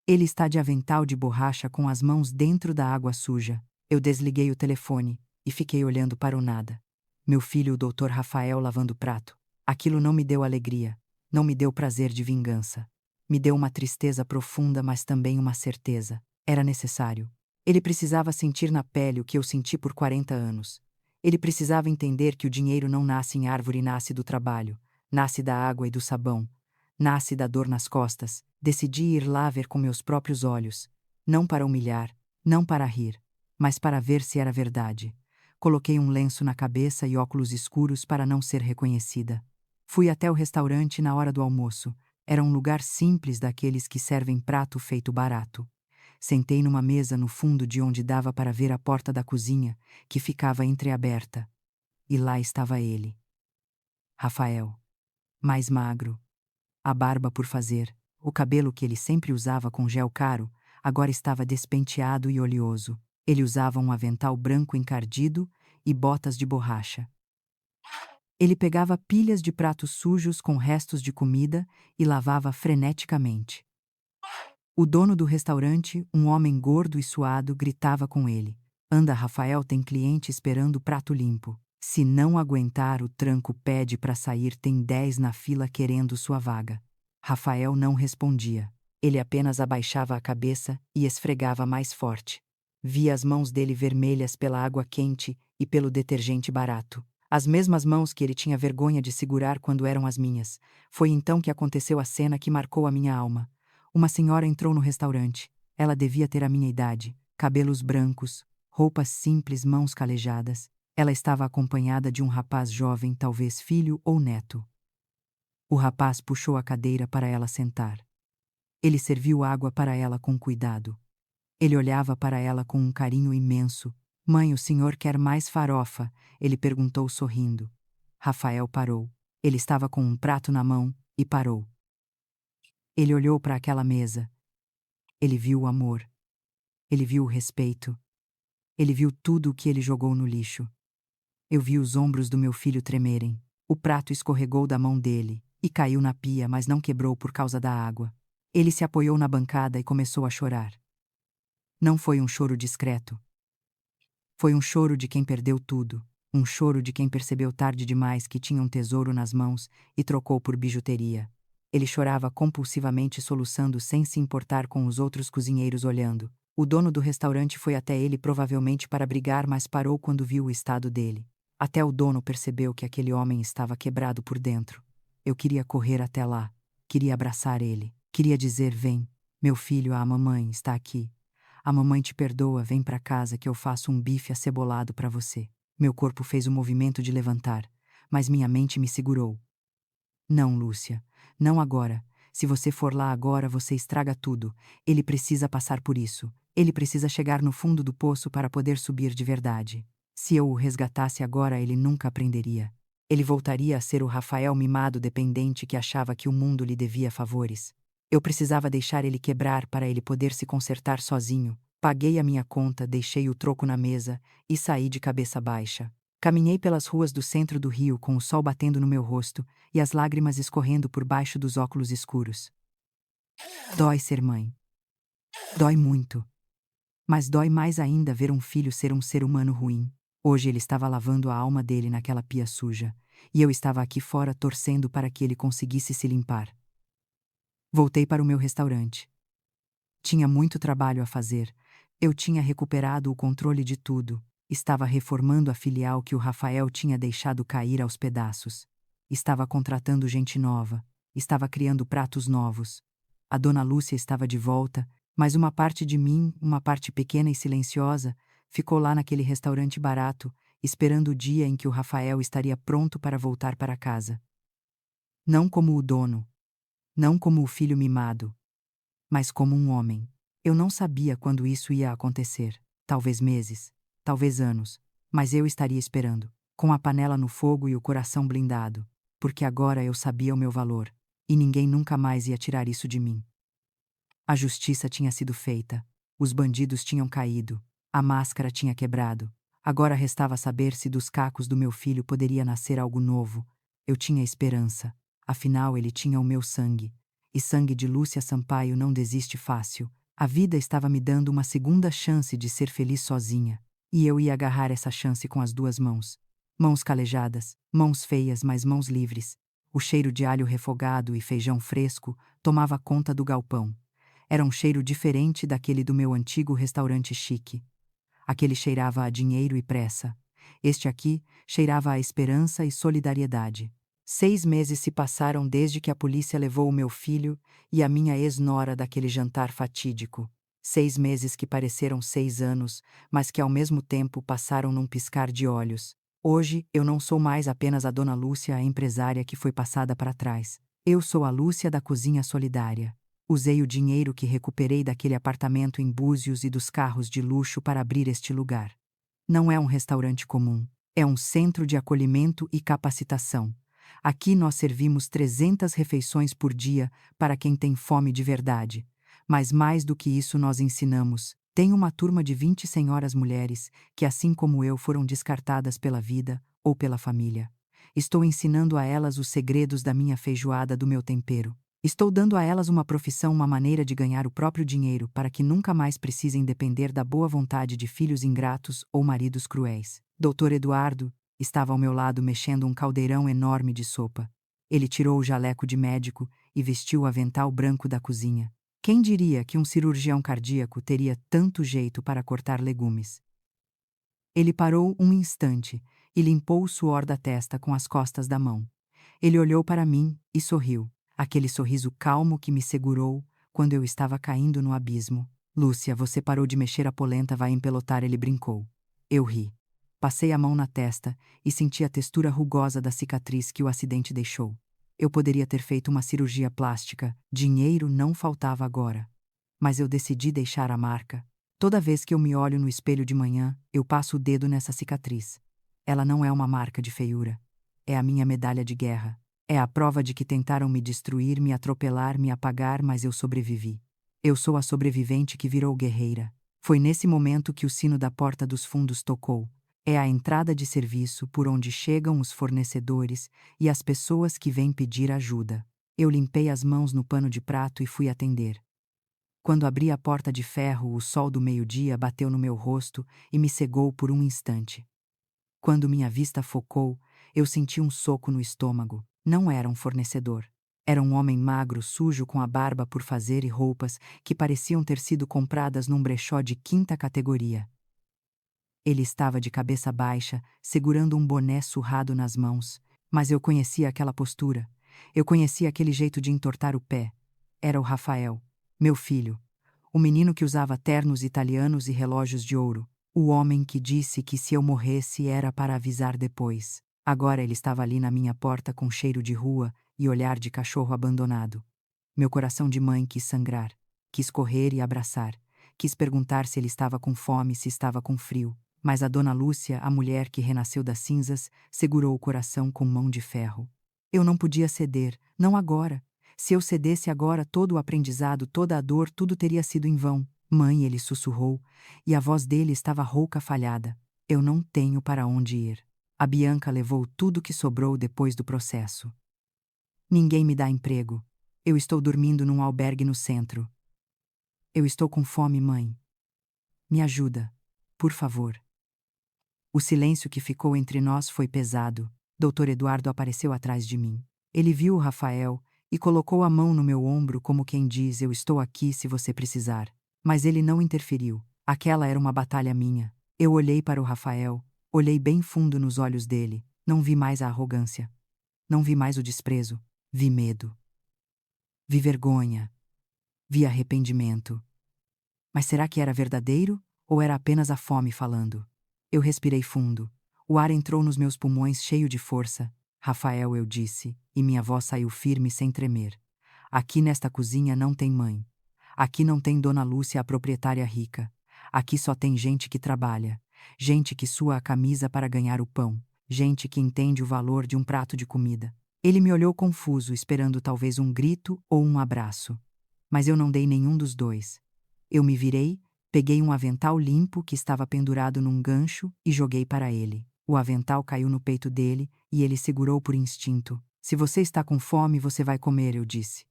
Ele está de avental de borracha com as mãos dentro da água suja. Eu desliguei o telefone e fiquei olhando para o nada. Meu filho, o Dr. Rafael, lavando o prato. Aquilo não me deu alegria, não me deu prazer de vingança. Me deu uma tristeza profunda, mas também uma certeza. Era necessário. Ele precisava sentir na pele o que eu senti por 40 anos. Ele precisava entender que o dinheiro não nasce em árvore, nasce do trabalho, nasce da água e do sabão, nasce da dor nas costas. Decidi ir lá ver com meus próprios olhos, não para humilhar, não para rir, mas para ver se era verdade. Coloquei um lenço na cabeça e óculos escuros para não ser reconhecida. Fui até o restaurante na hora do almoço. Era um lugar simples daqueles que servem prato feito barato. Sentei numa mesa no fundo de onde dava para ver a porta da cozinha, que ficava entreaberta. E lá estava ele. Rafael. Mais magro. A barba por fazer, o cabelo que ele sempre usava com gel caro, agora estava despenteado e oleoso. Ele usava um avental branco encardido e botas de borracha. Ele pegava pilhas de pratos sujos com restos de comida e lavava freneticamente. O dono do restaurante, um homem gordo e suado, gritava com ele. Anda, Rafael, tem cliente esperando o prato limpo. Se não aguentar o tranco, pede para sair, tem 10 na fila querendo sua vaga. Rafael não respondia. Ele apenas abaixava a cabeça e esfregava mais forte. Via as mãos dele vermelhas pela água quente e pelo detergente barato. As mesmas mãos que ele tinha vergonha de segurar quando eram as minhas. Foi então que aconteceu a cena que marcou a minha alma. Uma senhora entrou no restaurante. Ela devia ter a minha idade. Cabelos brancos, roupas simples, mãos calejadas. Ela estava acompanhada de um rapaz jovem, talvez filho ou neto. O rapaz puxou a cadeira para ela sentar. Ele serviu água para ela com cuidado. Ele olhava para ela com um carinho imenso. Mãe, o senhor quer mais farofa? Ele perguntou sorrindo. Rafael parou. Ele estava com um prato na mão e parou. Ele olhou para aquela mesa. Ele viu o amor. Ele viu o respeito. Ele viu tudo o que ele jogou no lixo. Eu vi os ombros do meu filho tremerem. O prato escorregou da mão dele e caiu na pia, mas não quebrou por causa da água. Ele se apoiou na bancada e começou a chorar. Não foi um choro discreto. Foi um choro de quem perdeu tudo, um choro de quem percebeu tarde demais que tinha um tesouro nas mãos e trocou por bijuteria. Ele chorava compulsivamente, soluçando sem se importar com os outros cozinheiros olhando. O dono do restaurante foi até ele provavelmente para brigar, mas parou quando viu o estado dele. Até o dono percebeu que aquele homem estava quebrado por dentro. Eu queria correr até lá. Queria abraçar ele. Queria dizer: vem, meu filho, a mamãe está aqui. A mamãe te perdoa, vem para casa que eu faço um bife acebolado para você. Meu corpo fez o movimento de levantar, mas minha mente me segurou. Não, Lúcia, não agora. Se você for lá agora, você estraga tudo. Ele precisa passar por isso. Ele precisa chegar no fundo do poço para poder subir de verdade. Se eu o resgatasse agora, ele nunca aprenderia. Ele voltaria a ser o Rafael mimado dependente que achava que o mundo lhe devia favores. Eu precisava deixar ele quebrar para ele poder se consertar sozinho. Paguei a minha conta, deixei o troco na mesa e saí de cabeça baixa. Caminhei pelas ruas do centro do Rio com o sol batendo no meu rosto e as lágrimas escorrendo por baixo dos óculos escuros. Dói ser mãe. Dói muito. Mas dói mais ainda ver um filho ser um ser humano ruim. Hoje ele estava lavando a alma dele naquela pia suja, e eu estava aqui fora torcendo para que ele conseguisse se limpar. Voltei para o meu restaurante. Tinha muito trabalho a fazer. Eu tinha recuperado o controle de tudo. Estava reformando a filial que o Rafael tinha deixado cair aos pedaços. Estava contratando gente nova. Estava criando pratos novos. A dona Lúcia estava de volta, mas uma parte de mim, uma parte pequena e silenciosa, ficou lá naquele restaurante barato, esperando o dia em que o Rafael estaria pronto para voltar para casa. Não como o dono, não como o filho mimado, mas como um homem. Eu não sabia quando isso ia acontecer, talvez meses, talvez anos, mas eu estaria esperando, com a panela no fogo e o coração blindado, porque agora eu sabia o meu valor, e ninguém nunca mais ia tirar isso de mim. A justiça tinha sido feita, os bandidos tinham caído, a máscara tinha quebrado. Agora restava saber se dos cacos do meu filho poderia nascer algo novo. Eu tinha esperança, afinal ele tinha o meu sangue. E sangue de Lúcia Sampaio não desiste fácil. A vida estava me dando uma segunda chance de ser feliz sozinha. E eu ia agarrar essa chance com as duas mãos. Mãos calejadas, mãos feias, mas mãos livres. O cheiro de alho refogado e feijão fresco tomava conta do galpão. Era um cheiro diferente daquele do meu antigo restaurante chique. Aquele cheirava a dinheiro e pressa. Este aqui cheirava a esperança e solidariedade. 6 meses se passaram desde que a polícia levou o meu filho e a minha ex-nora daquele jantar fatídico. 6 meses que pareceram 6 anos, mas que ao mesmo tempo passaram num piscar de olhos. Hoje eu não sou mais apenas a dona Lúcia, a empresária que foi passada para trás. Eu sou a Lúcia da cozinha solidária. Usei o dinheiro que recuperei daquele apartamento em Búzios e dos carros de luxo para abrir este lugar. Não é um restaurante comum, é um centro de acolhimento e capacitação. Aqui nós servimos 300 refeições por dia para quem tem fome de verdade. Mas mais do que isso nós ensinamos. Tem uma turma de 20 senhoras mulheres que, assim como eu, foram descartadas pela vida ou pela família. Estou ensinando a elas os segredos da minha feijoada, do meu tempero. Estou dando a elas uma profissão, uma maneira de ganhar o próprio dinheiro para que nunca mais precisem depender da boa vontade de filhos ingratos ou maridos cruéis. Dr. Eduardo estava ao meu lado mexendo um caldeirão enorme de sopa. Ele tirou o jaleco de médico e vestiu o avental branco da cozinha. Quem diria que um cirurgião cardíaco teria tanto jeito para cortar legumes? Ele parou um instante e limpou o suor da testa com as costas da mão. Ele olhou para mim e sorriu. Aquele sorriso calmo que me segurou quando eu estava caindo no abismo. Lúcia, você parou de mexer a polenta, vai empelotar, ele brincou. Eu ri. Passei a mão na testa e senti a textura rugosa da cicatriz que o acidente deixou. Eu poderia ter feito uma cirurgia plástica, dinheiro não faltava agora. Mas eu decidi deixar a marca. Toda vez que eu me olho no espelho de manhã, eu passo o dedo nessa cicatriz. Ela não é uma marca de feiura. É a minha medalha de guerra. É a prova de que tentaram me destruir, me atropelar, me apagar, mas eu sobrevivi. Eu sou a sobrevivente que virou guerreira. Foi nesse momento que o sino da porta dos fundos tocou. É a entrada de serviço por onde chegam os fornecedores e as pessoas que vêm pedir ajuda. Eu limpei as mãos no pano de prato e fui atender. Quando abri a porta de ferro, o sol do meio-dia bateu no meu rosto e me cegou por um instante. Quando minha vista focou, eu senti um soco no estômago. Não era um fornecedor. Era um homem magro, sujo, com a barba por fazer e roupas que pareciam ter sido compradas num brechó de 5ª categoria. Ele estava de cabeça baixa, segurando um boné surrado nas mãos, mas eu conhecia aquela postura. Eu conhecia aquele jeito de entortar o pé. Era o Rafael, meu filho. O menino que usava ternos italianos e relógios de ouro. O homem que disse que se eu morresse era para avisar depois. Agora ele estava ali na minha porta com cheiro de rua e olhar de cachorro abandonado. Meu coração de mãe quis sangrar, quis correr e abraçar, quis perguntar se ele estava com fome, se estava com frio. Mas a dona Lúcia, a mulher que renasceu das cinzas, segurou o coração com mão de ferro. Eu não podia ceder, não agora. Se eu cedesse agora, todo o aprendizado, toda a dor, tudo teria sido em vão. Mãe, ele sussurrou, e a voz dele estava rouca, falhada. Eu não tenho para onde ir. A Bianca levou tudo que sobrou depois do processo. Ninguém me dá emprego. Eu estou dormindo num albergue no centro. Eu estou com fome, mãe. Me ajuda, por favor. O silêncio que ficou entre nós foi pesado. Dr. Eduardo apareceu atrás de mim. Ele viu o Rafael e colocou a mão no meu ombro como quem diz: eu estou aqui se você precisar. Mas ele não interferiu. Aquela era uma batalha minha. Eu olhei para o Rafael, olhei bem fundo nos olhos dele. Não vi mais a arrogância. Não vi mais o desprezo. Vi medo. Vi vergonha. Vi arrependimento. Mas será que era verdadeiro ou era apenas a fome falando? Eu respirei fundo. O ar entrou nos meus pulmões cheio de força. Rafael, eu disse, e minha voz saiu firme sem tremer. Aqui nesta cozinha não tem mãe. Aqui não tem Dona Lúcia, a proprietária rica. Aqui só tem gente que trabalha. Gente que sua a camisa para ganhar o pão. Gente que entende o valor de um prato de comida. Ele me olhou confuso, esperando talvez um grito ou um abraço. Mas eu não dei nenhum dos dois. Eu me virei, peguei um avental limpo que estava pendurado num gancho e joguei para ele. O avental caiu no peito dele e ele segurou por instinto. Se você está com fome, você vai comer, eu disse.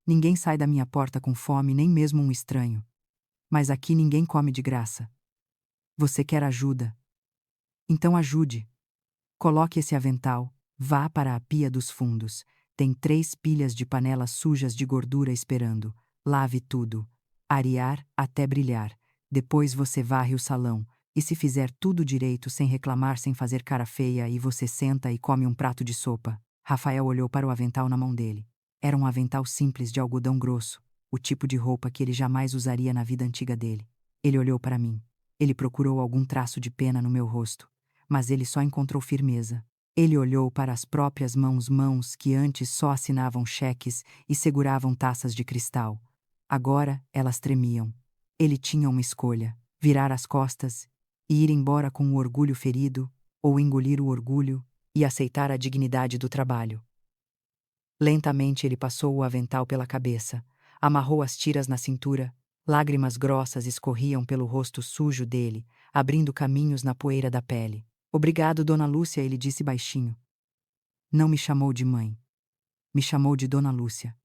Ninguém sai da minha porta com fome, nem mesmo um estranho. Mas aqui ninguém come de graça. Você quer ajuda? Então ajude. Coloque esse avental, vá para a pia dos fundos. Tem 3 pilhas de panelas sujas de gordura esperando. Lave tudo. Arear até brilhar. Depois você varre o salão. E se fizer tudo direito, sem reclamar, sem fazer cara feia, e você senta e come um prato de sopa. Rafael olhou para o avental na mão dele. Era um avental simples de algodão grosso, o tipo de roupa que ele jamais usaria na vida antiga dele. Ele olhou para mim. Ele procurou algum traço de pena no meu rosto, mas ele só encontrou firmeza. Ele olhou para as próprias mãos que antes só assinavam cheques e seguravam taças de cristal. Agora elas tremiam. Ele tinha uma escolha: virar as costas e ir embora com o orgulho ferido, ou engolir o orgulho e aceitar a dignidade do trabalho. Lentamente ele passou o avental pela cabeça, amarrou as tiras na cintura, lágrimas grossas escorriam pelo rosto sujo dele, abrindo caminhos na poeira da pele. Obrigado, Dona Lúcia, ele disse baixinho. Não me chamou de mãe. Me chamou de Dona Lúcia.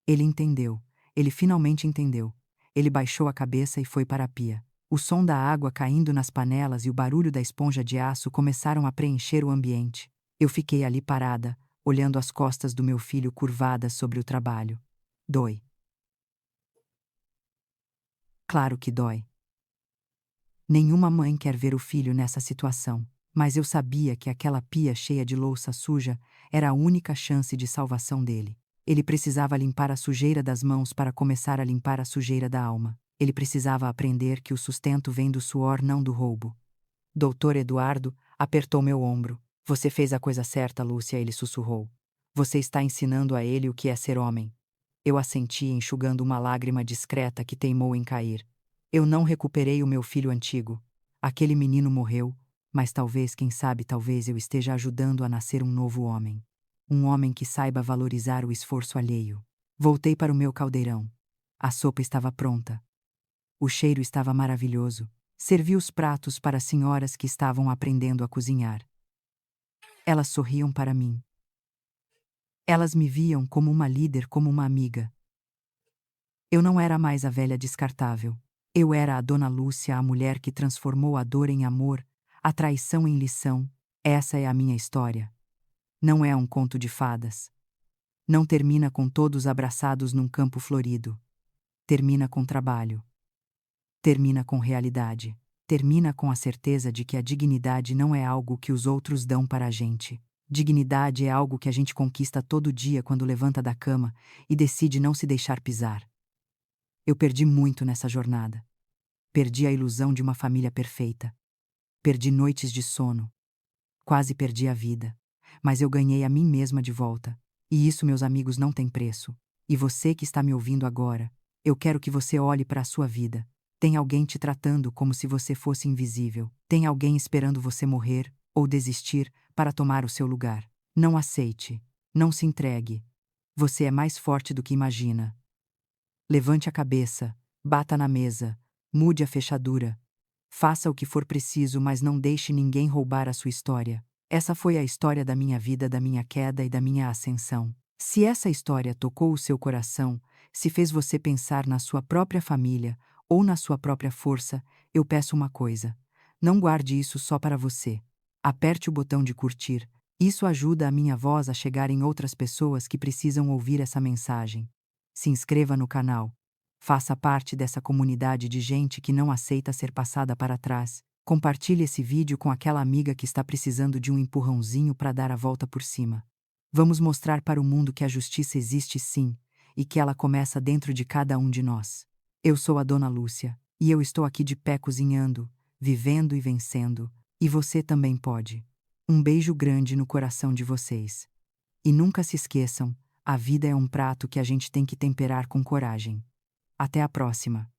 Ele entendeu. Ele finalmente entendeu. Ele baixou a cabeça e foi para a pia. O som da água caindo nas panelas e o barulho da esponja de aço começaram a preencher o ambiente. Eu fiquei ali parada, olhando as costas do meu filho curvadas sobre o trabalho. Dói. Claro que dói. Nenhuma mãe quer ver o filho nessa situação, mas eu sabia que aquela pia cheia de louça suja era a única chance de salvação dele. Ele precisava limpar a sujeira das mãos para começar a limpar a sujeira da alma. Ele precisava aprender que o sustento vem do suor, não do roubo. Doutor Eduardo apertou meu ombro. Você fez a coisa certa, Lúcia, ele sussurrou. Você está ensinando a ele o que é ser homem. Eu assenti, enxugando uma lágrima discreta que teimou em cair. Eu não recuperei o meu filho antigo. Aquele menino morreu, mas talvez, quem sabe, talvez eu esteja ajudando a nascer um novo homem. Um homem que saiba valorizar o esforço alheio. Voltei para o meu caldeirão. A sopa estava pronta. O cheiro estava maravilhoso. Servi os pratos para as senhoras que estavam aprendendo a cozinhar. Elas sorriam para mim. Elas me viam como uma líder, como uma amiga. Eu não era mais a velha descartável. Eu era a Dona Lúcia, a mulher que transformou a dor em amor, a traição em lição. Essa é a minha história. Não é um conto de fadas. Não termina com todos abraçados num campo florido. Termina com trabalho. Termina com realidade. Termina com a certeza de que a dignidade não é algo que os outros dão para a gente. Dignidade é algo que a gente conquista todo dia quando levanta da cama e decide não se deixar pisar. Eu perdi muito nessa jornada. Perdi a ilusão de uma família perfeita. Perdi noites de sono. Quase perdi a vida. Mas eu ganhei a mim mesma de volta. E isso, meus amigos, não tem preço. E você que está me ouvindo agora, eu quero que você olhe para a sua vida. Tem alguém te tratando como se você fosse invisível. Tem alguém esperando você morrer ou desistir para tomar o seu lugar. Não aceite. Não se entregue. Você é mais forte do que imagina. Levante a cabeça, bata na mesa, mude a fechadura. Faça o que for preciso, mas não deixe ninguém roubar a sua história. Essa foi a história da minha vida, da minha queda e da minha ascensão. Se essa história tocou o seu coração, se fez você pensar na sua própria família ou na sua própria força, eu peço uma coisa: não guarde isso só para você. Aperte o botão de curtir. Isso ajuda a minha voz a chegar em outras pessoas que precisam ouvir essa mensagem. Se inscreva no canal. Faça parte dessa comunidade de gente que não aceita ser passada para trás. Compartilhe esse vídeo com aquela amiga que está precisando de um empurrãozinho para dar a volta por cima. Vamos mostrar para o mundo que a justiça existe sim, e que ela começa dentro de cada um de nós. Eu sou a Dona Lúcia, e eu estou aqui de pé cozinhando, vivendo e vencendo, e você também pode. Um beijo grande no coração de vocês. E nunca se esqueçam, a vida é um prato que a gente tem que temperar com coragem. Até a próxima!